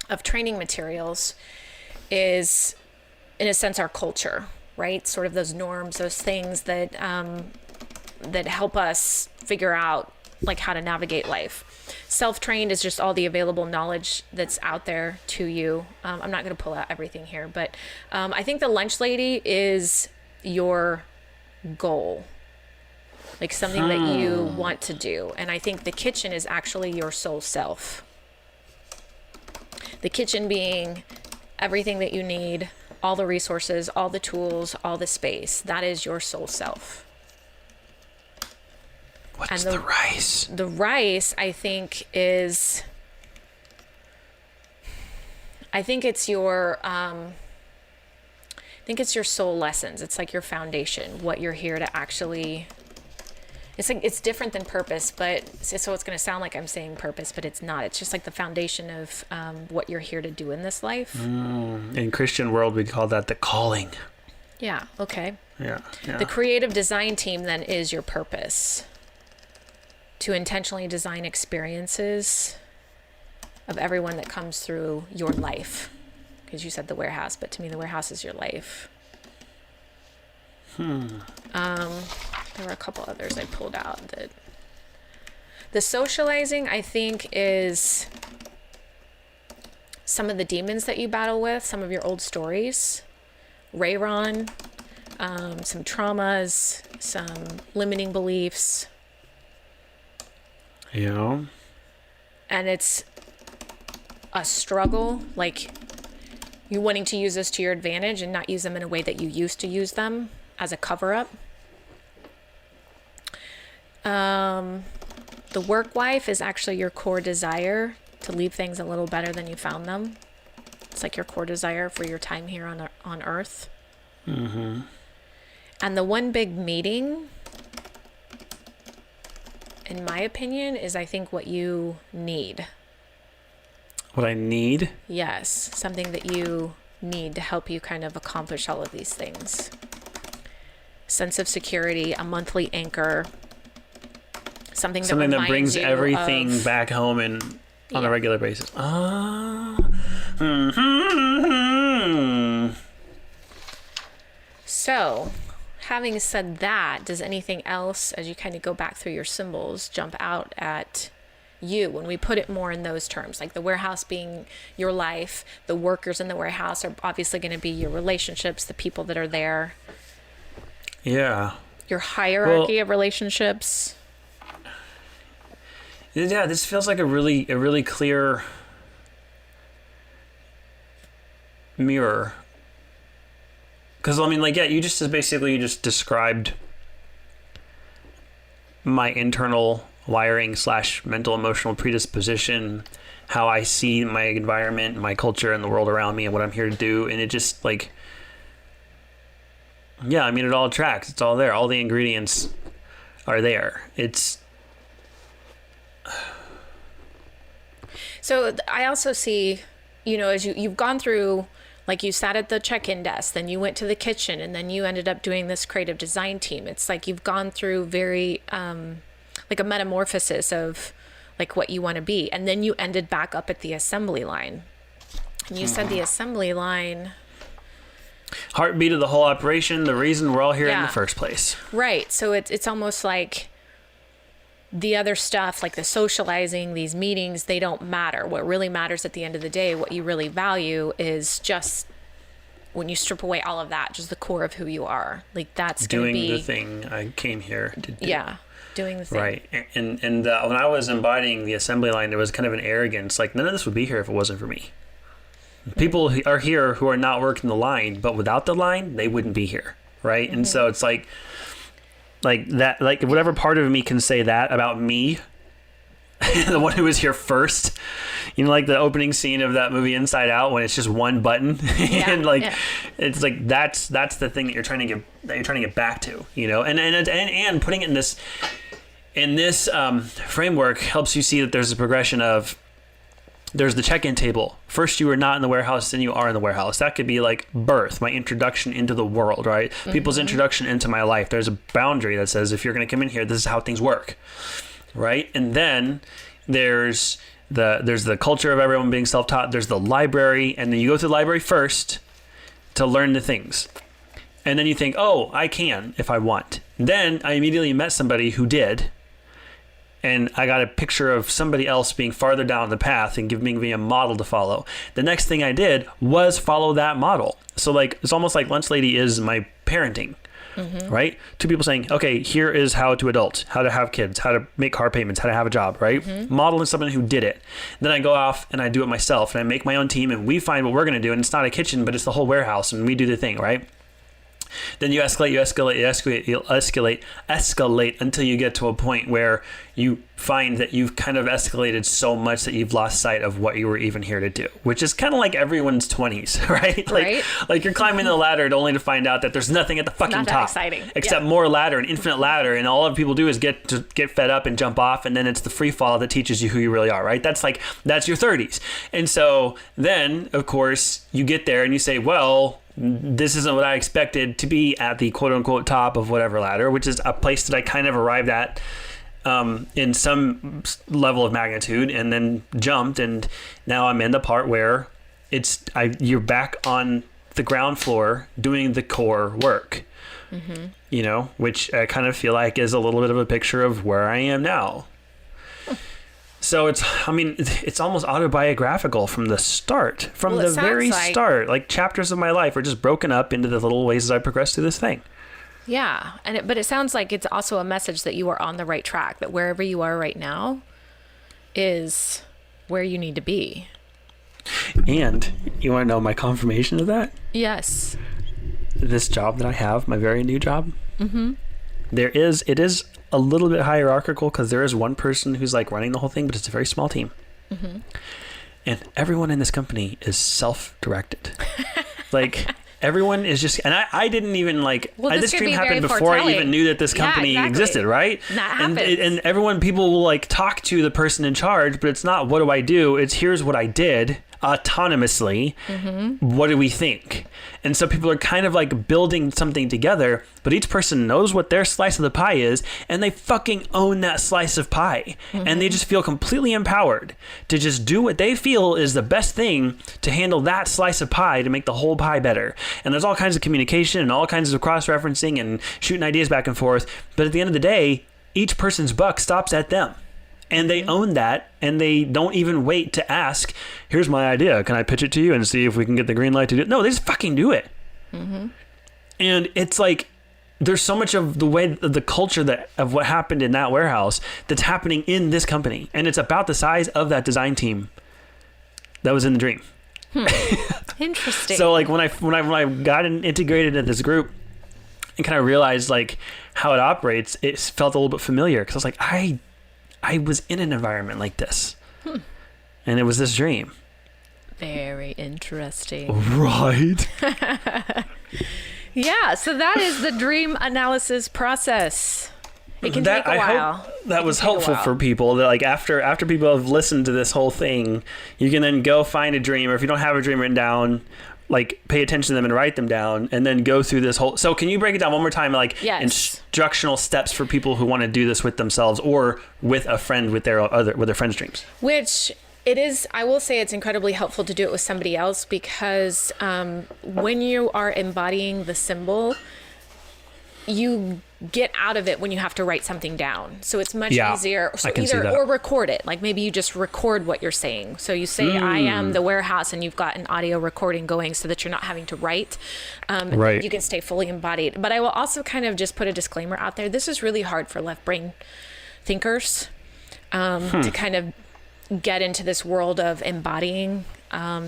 of training materials is, in a sense, our culture, right? Sort of those norms, those things that that help us figure out like how to navigate life. Self-trained is just all the available knowledge that's out there to you. I'm not going to pull out everything here, but I think the lunch lady is your goal, like something that you want to do. And I think the kitchen is actually your soul self. The kitchen being everything that you need, all the resources, all the tools, all the space. That is your soul self. What's the rice? The rice, I think, is... I think it's your soul lessons. It's like your foundation, what you're here to actually... It's different than purpose, but so it's going to sound like I'm saying purpose, but it's not. It's just like the foundation of what you're here to do in this life. In Christian world, we'd call that the calling. Yeah. Okay. Yeah. The creative design team then is your purpose. To intentionally design experiences of everyone that comes through your life. Because you said the warehouse, but to me the warehouse is your life. There were a couple others I pulled out. That the socializing, I think, is some of the demons that you battle with, some of your old stories, Rayron, some traumas, some limiting beliefs. Yeah. And it's a struggle, like you wanting to use this to your advantage and not use them in a way that you used to use them as a cover-up. The work wife is actually your core desire to leave things a little better than you found them. It's like your core desire for your time here on Earth. Mm-hmm. And the one big meeting, in my opinion, is I think what you need. What I need? Yes, something that you need to help you kind of accomplish all of these things. Sense of security, a monthly anchor, something that brings everything back home and on a regular basis. So, having said that, does anything else, as you kind of go back through your symbols, jump out at you when we put it more in those terms? Like the warehouse being your life, the workers in the warehouse are obviously going to be your relationships, the people that are there. Yeah. Your hierarchy of relationships. Yeah, this feels like a really clear mirror. Because, I mean, like, yeah, you just described my internal wiring / mental emotional predisposition, how I see my environment, my culture, and the world around me, and what I'm here to do. And it just, like, yeah, I mean, it all tracks. It's all there. All the ingredients are there. It's... So I also see, as you've gone through, like you sat at the check-in desk, then you went to the kitchen, and then you ended up doing this creative design team. It's like you've gone through very, like a metamorphosis of like what you want to be. And then you ended back up at the assembly line. And you said the assembly line... Heartbeat of the whole operation, the reason we're all here in the first place. Right. So it's almost like the other stuff, like the socializing, these meetings, they don't matter. What really matters at the end of the day, what you really value is just when you strip away all of that, just the core of who you are. Like that's going to be... Doing the thing I came here to do. Yeah. Doing the thing. Right. And when I was embodying the assembly line, there was kind of an arrogance, like none of this would be here if it wasn't for me. People are here who are not working the line, but without the line, they wouldn't be here, right? Mm-hmm. And so it's like that, like whatever part of me can say that about me, the one who was here first, like the opening scene of that movie Inside Out when it's just one button, and it's like that's the thing that you're trying to get back to, and putting it in this framework helps you see that there's a progression of. There's the check-in table. First you were not in the warehouse, then you are in the warehouse. That could be like birth, my introduction into the world, right? Mm-hmm. People's introduction into my life. There's a boundary that says, if you're going to come in here, this is how things work, right? And then there's the culture of everyone being self-taught. There's the library, and then you go to the library first to learn the things. And then you think, oh, I can if I want. Then I immediately met somebody who did. And I got a picture of somebody else being farther down the path and giving me a model to follow. The next thing I did was follow that model. So like it's almost like Lunch Lady is my parenting, right? Two people saying, okay, here is how to adult, how to have kids, how to make car payments, how to have a job, right? Modeling someone who did it. Then I go off and I do it myself and I make my own team and we find what we're going to do. And it's not a kitchen, but it's the whole warehouse and we do the thing, right? Then you escalate until you get to a point where you find that you've kind of escalated so much that you've lost sight of what you were even here to do, which is kind of like everyone's 20s, right? Like you're climbing the ladder only to find out that there's nothing at the fucking top exciting. Except more ladder, an infinite ladder, and all people do is get fed up and jump off, and then it's the free fall that teaches you who you really are, right? That's your 30s. And so then, of course, you get there and you say, well, this isn't what I expected to be at the quote unquote top of whatever ladder, which is a place that I kind of arrived at in some level of magnitude, and then jumped, and now I'm in the part where you're back on the ground floor doing the core work, you know, which I kind of feel like is a little bit of a picture of where I am now. So it's almost autobiographical from the start, very start. Like chapters of my life are just broken up into the little ways as I progress through this thing. Yeah. But it sounds like it's also a message that you are on the right track, that wherever you are right now is where you need to be. And you want to know my confirmation of that? Yes. This job that I have, my very new job, it is a little bit hierarchical because there is one person who's like running the whole thing, but it's a very small team. And everyone in this company is self-directed. Like everyone is just, and I didn't even like, this dream happened before I even knew that this company existed, right? That happens. And people will like talk to the person in charge, but it's not, what do I do? It's here's what I did autonomously. What do we think? And so people are kind of like building something together, but each person knows what their slice of the pie is, and they fucking own that slice of pie. And they just feel completely empowered to just do what they feel is the best thing to handle that slice of pie to make the whole pie better. And there's all kinds of communication and all kinds of cross-referencing and shooting ideas back and forth. But at the end of the day, each person's buck stops at them. And they own that, and they don't even wait to ask, here's my idea, can I pitch it to you and see if we can get the green light to do it? No, they just fucking do it. And it's like, there's so much of the culture of what happened in that warehouse that's happening in this company. And it's about the size of that design team that was in the dream. Interesting. So like when I got integrated into this group and kind of realized like how it operates, it felt a little bit familiar because I was like, I was in an environment like this. And it was this dream. Very interesting. Right. Yeah, so that is the dream analysis process. It can take a while. I hope that was helpful for people. That like after people have listened to this whole thing, you can then go find a dream, or if you don't have a dream written down, like pay attention to them and write them down, and then go through this whole. So can you break it down one more time, like instructional steps for people who want to do this with themselves or with a friend with their friend's dreams? Which it is, I will say it's incredibly helpful to do it with somebody else because when you are embodying the symbol, you get out of it when you have to write something down. So it's much easier. So or record it. Like maybe you just record what you're saying. So you say, I am the warehouse, and you've got an audio recording going so that you're not having to write. You can stay fully embodied. But I will also kind of just put a disclaimer out there. This is really hard for left brain thinkers to kind of get into this world of embodying,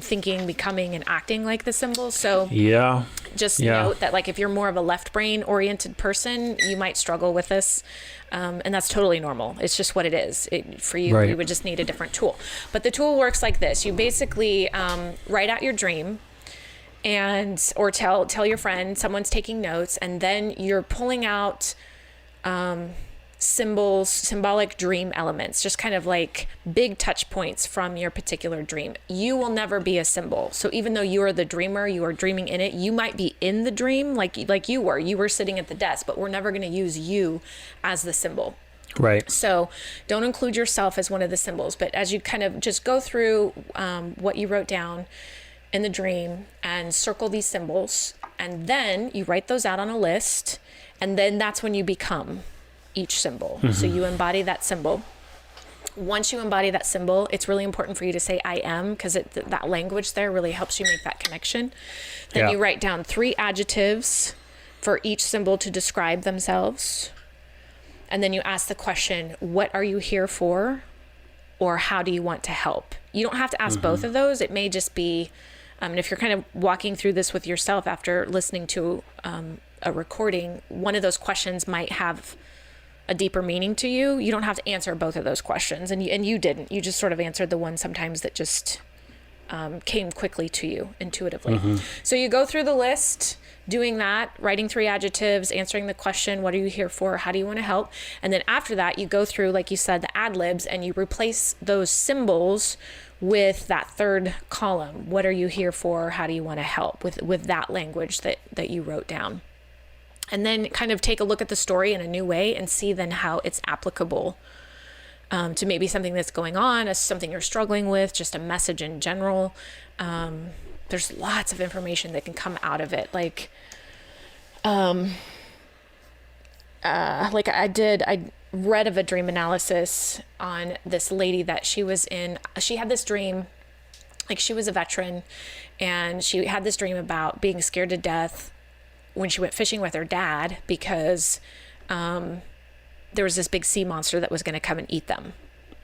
thinking, becoming, and acting like the symbols. So just note that like if you're more of a left brain oriented person, you might struggle with this. And that's totally normal. It's just what it is. For you, you would just need a different tool. But the tool works like this. You basically write out your dream or tell your friend, someone's taking notes, and then you're pulling out symbolic dream elements, just kind of like big touch points from your particular dream. You will never be a symbol. So even though you are the dreamer, you are dreaming in it, you might be in the dream like you were sitting at the desk, but we're never going to use you as the symbol. Right. So don't include yourself as one of the symbols, but as you kind of just go through what you wrote down in the dream and circle these symbols, and then you write those out on a list, and then that's when you become each symbol. So you embody that symbol. Once you embody that symbol, it's really important for you to say I am, because that language there really helps you make that connection. Then you write down 3 adjectives for each symbol to describe themselves. And then you ask the question, what are you here for? Or how do you want to help? You don't have to ask both of those. It may just be, and if you're kind of walking through this with yourself after listening to a recording, one of those questions might have a deeper meaning to you. You don't have to answer both of those questions. And you didn't. You just sort of answered the one sometimes that just came quickly to you intuitively. So you go through the list, doing that, writing 3 adjectives, answering the question, what are you here for? How do you want to help? And then after that, you go through, like you said, the ad libs, and you replace those symbols with that third column. What are you here for? How do you want to help with that language that you wrote down? And then kind of take a look at the story in a new way and see then how it's applicable to maybe something that's going on, as something you're struggling with, just a message in general. There's lots of information that can come out of it. Like I read of a dream analysis on this lady that she had this dream, like she was a veteran, and she had this dream about being scared to death when she went fishing with her dad because there was this big sea monster that was going to come and eat them.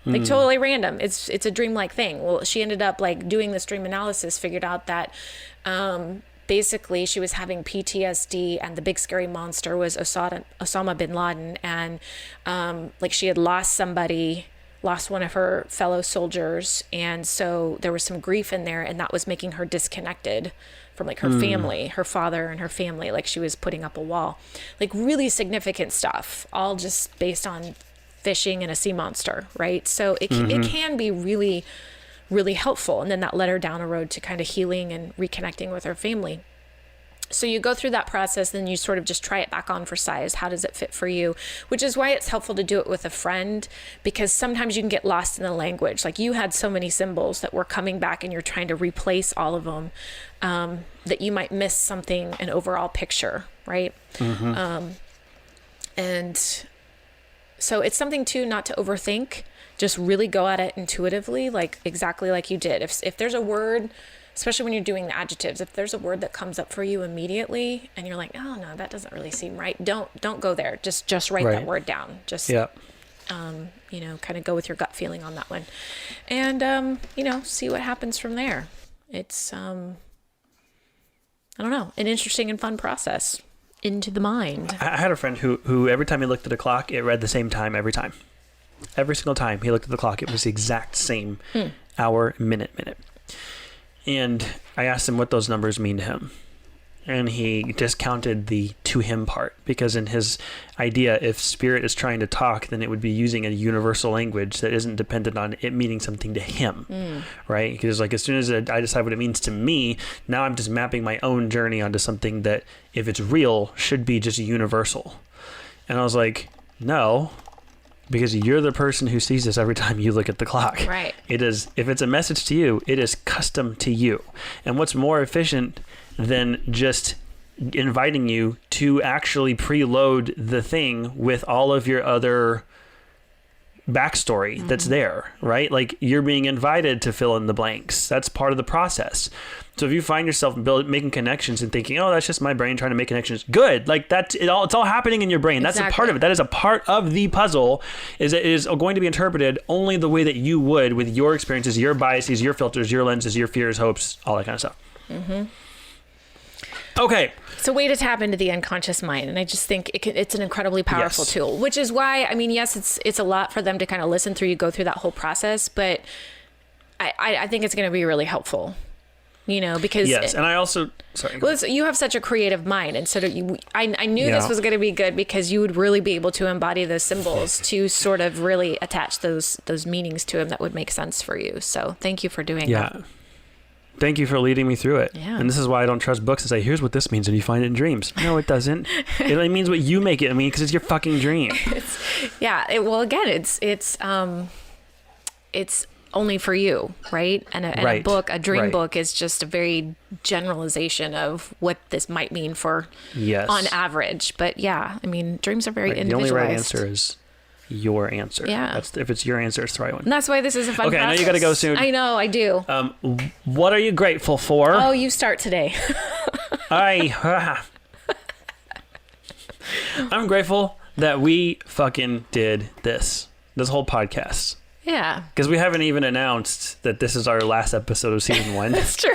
Like totally random. It's a dreamlike thing. Well, she ended up like doing this dream analysis, figured out that basically she was having PTSD, and the big scary monster was Osama bin Laden, and like she had lost one of her fellow soldiers, and so there was some grief in there, and that was making her disconnected from like her family, her father and her family. Like she was putting up a wall, like really significant stuff, all just based on fishing and a sea monster, right? So it can be really, really helpful. And then that led her down a road to kind of healing and reconnecting with her family. So you go through that process, then you sort of just try it back on for size. How does it fit for you? Which is why it's helpful to do it with a friend, because sometimes you can get lost in the language. Like you had so many symbols that were coming back and you're trying to replace all of them, that you might miss something, an overall picture, right? And so it's something too, not to overthink, just really go at it intuitively, like exactly like you did. If there's a word, especially when you're doing the adjectives, if there's a word that comes up for you immediately and you're like, oh no, that doesn't really seem right, don't go there. Just write that word down. Just kind of go with your gut feeling on that one, and see what happens from there. It's I don't know, an interesting and fun process into the mind. I had a friend who every time he looked at a clock, it read the same time every time. Every single time he looked at the clock, it was the exact same hour, minute. And I asked him what those numbers mean to him. And he discounted the to him part, because in his idea, if spirit is trying to talk, then it would be using a universal language that isn't dependent on it meaning something to him, right? Because like as soon as I decide what it means to me, now I'm just mapping my own journey onto something that, if it's real, should be just universal. And I was like, no, because you're the person who sees this every time you look at the clock. Right. It is, if it's a message to you, it is custom to you. And what's more efficient than just inviting you to actually preload the thing with all of your other backstory that's there, right? Like you're being invited to fill in the blanks. That's part of the process. So if you find yourself making connections and thinking, oh, that's just my brain trying to make connections, good. Like that's it all. It's all happening in your brain. That's a part of it. That is a part of the puzzle. It is going to be interpreted only the way that you would, with your experiences, your biases, your filters, your lenses, your fears, hopes, all that kind of stuff. Okay. It's a way to tap into the unconscious mind. And I just think it's an incredibly powerful tool, which is why, I mean, yes, it's a lot for them to kind of listen through, you go through that whole process, but I think it's going to be really helpful, because... Yes, and I also... Sorry. Well, you have such a creative mind, and so I knew this was going to be good, because you would really be able to embody those symbols to sort of really attach those meanings to them that would make sense for you. So thank you for doing that. Thank you for leading me through it. Yeah. And this is why I don't trust books and say, here's what this means, and you find it in dreams. No, it doesn't. It only means what you make it mean, because it's your fucking dream. It's only for you, right? And a book, a dream book, is just a very generalization of what this might mean for on average. But yeah, I mean, dreams are very individualized. The only right answer is your answer. Yeah. If it's your answer, it's the right one. And that's why this is a fun process. I know you got to go soon. I know, I do. What are you grateful for? Oh, you start today. I'm grateful that we fucking did this whole podcast. Yeah. Because we haven't even announced that this is our last episode of season 1. That's true.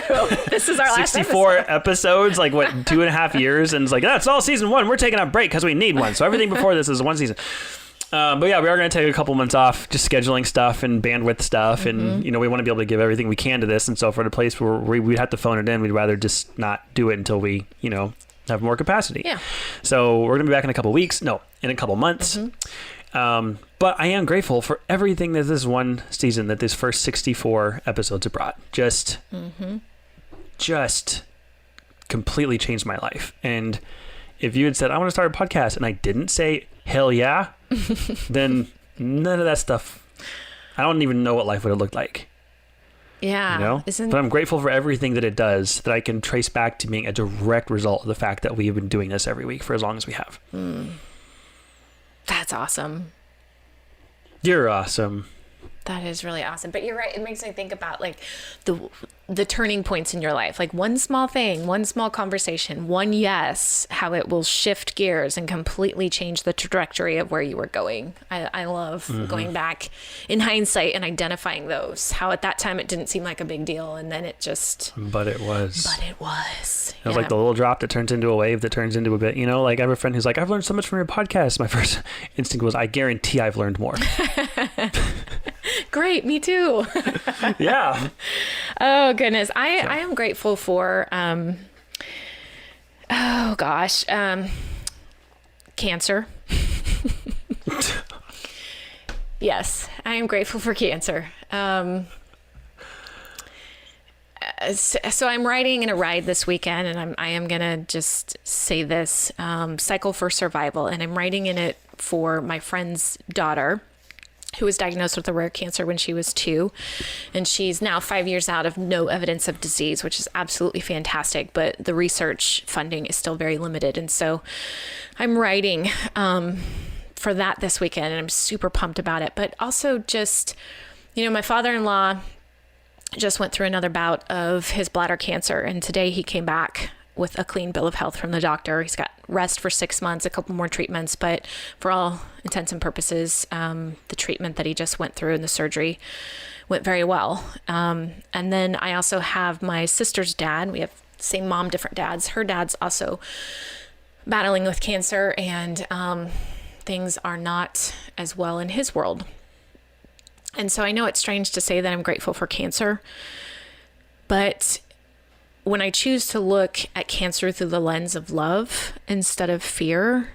This is our last 64 episodes, like what, 2.5 years? And it's like, that's all season 1. We're taking a break because we need one. So everything before this is one season. But yeah, we are going to take a couple months off, just scheduling stuff and bandwidth stuff. And, we want to be able to give everything we can to this. And so for the place where we'd have to phone it in, we'd rather just not do it until we, have more capacity. Yeah. So we're going to be back in a couple weeks. No, in a couple months. But I am grateful for everything that this one season, that this first 64 episodes have brought. Just completely changed my life. And if you had said, I want to start a podcast, and I didn't say, hell yeah, then none of that stuff, I don't even know what life would have looked like. Yeah. But I'm grateful for everything that it does, that I can trace back to being a direct result of the fact that we have been doing this every week for as long as we have. That's awesome. You're awesome. That is really awesome. But you're right. It makes me think about like the turning points in your life, like one small thing, one small conversation, one yes, how it will shift gears and completely change the trajectory of where you were going. I love going back in hindsight and identifying those, how at that time it didn't seem like a big deal. And then it just... But it was. It was like the little drop that turns into a wave that turns into a bit, like I have a friend who's like, I've learned so much from your podcast. My first instinct was, I guarantee I've learned more. Great, me too. Yeah. Oh goodness, I am grateful for cancer. Yes, I am grateful for cancer. So I'm writing in a ride this weekend, and I am gonna just say this, Cycle for Survival, and I'm writing in it for my friend's daughter, who was diagnosed with a rare cancer when she was 2. And she's now 5 years out of no evidence of disease, which is absolutely fantastic. But the research funding is still very limited. And so I'm writing for that this weekend, and I'm super pumped about it. But also just, my father-in-law just went through another bout of his bladder cancer. And today he came back with a clean bill of health from the doctor. He's got rest for 6 months, a couple more treatments, but for all intents and purposes, the treatment that he just went through and the surgery went very well. And then I also have my sister's dad. We have same mom, different dads. Her dad's also battling with cancer, and things are not as well in his world. And so I know it's strange to say that I'm grateful for cancer, but when I choose to look at cancer through the lens of love instead of fear,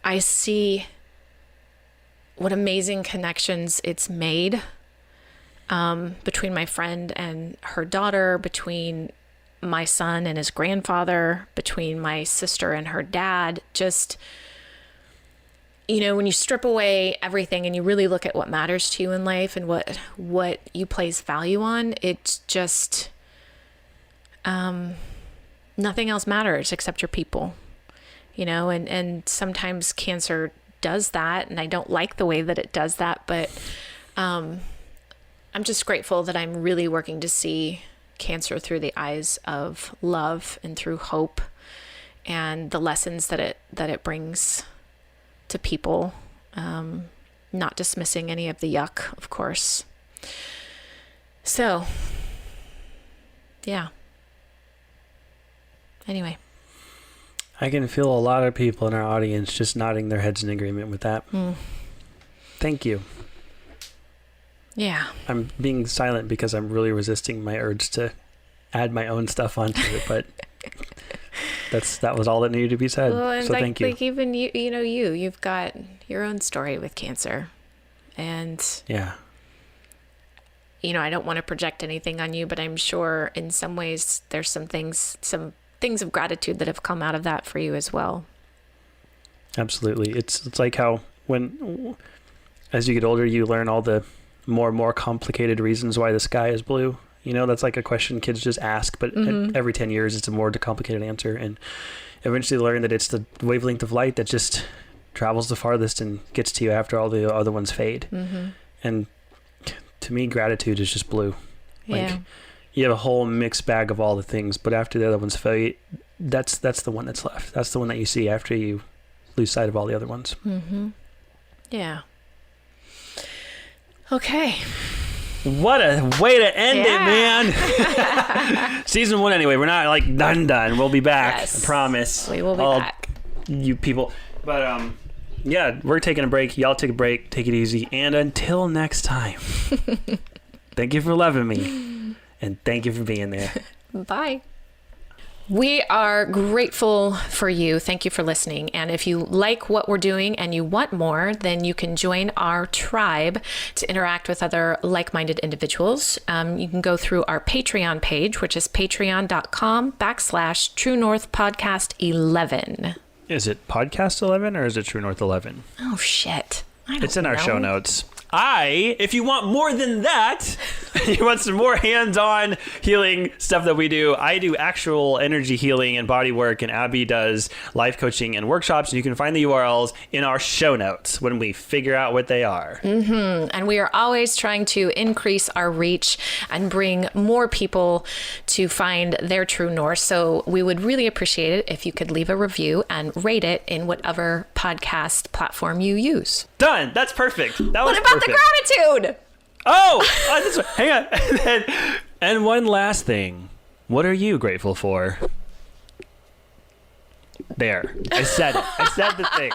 I see what amazing connections it's made between my friend and her daughter, between my son and his grandfather, between my sister and her dad. Just, when you strip away everything and you really look at what matters to you in life and what you place value on, it's just... nothing else matters except your people, and sometimes cancer does that, and I don't like the way that it does that, but I'm just grateful that I'm really working to see cancer through the eyes of love and through hope and the lessons that it brings to people, not dismissing any of the yuck, of course. So, yeah. Anyway. I can feel a lot of people in our audience just nodding their heads in agreement with that. Thank you. Yeah. I'm being silent because I'm really resisting my urge to add my own stuff onto it, but that was all that needed to be said. Well, and so thank you. Like even you've got your own story with cancer, and yeah. I don't want to project anything on you, but I'm sure in some ways there's some things of gratitude that have come out of that for you as well. Absolutely. It's like how when, as you get older, you learn all the more and more complicated reasons why the sky is blue. That's like a question kids just ask, but every 10 years it's a more complicated answer. And eventually learn that it's the wavelength of light that just travels the farthest and gets to you after all the other ones fade. And to me, gratitude is just blue. Yeah. You have a whole mixed bag of all the things, but after the other ones fade, that's the one that's left. That's the one that you see after you lose sight of all the other ones. Yeah. Okay. What a way to end it, man. Season 1 anyway. We're not done. We'll be back. Yes. I promise. We will be back. You people. But yeah, we're taking a break. Y'all take a break. Take it easy. And until next time, thank you for loving me. And thank you for being there. Bye. We are grateful for you. Thank you for listening. And if you like what we're doing and you want more, then you can join our tribe to interact with other like-minded individuals. You can go through our Patreon page, which is patreon.com/True North Podcast 11. Is it Podcast 11 or is it True North 11? Oh, shit. It's in our show notes. If you want more than that, you want some more hands-on healing stuff that we do, I do actual energy healing and body work, and Abby does life coaching and workshops. And you can find the URLs in our show notes when we figure out what they are. Mm-hmm. And we are always trying to increase our reach and bring more people to find their true north. So we would really appreciate it if you could leave a review and rate it in whatever podcast platform you use. Done. That's perfect. That was what about perfect. The gratitude? This one. Hang on. And one last thing. What are you grateful for? There. I said it. I said the thing.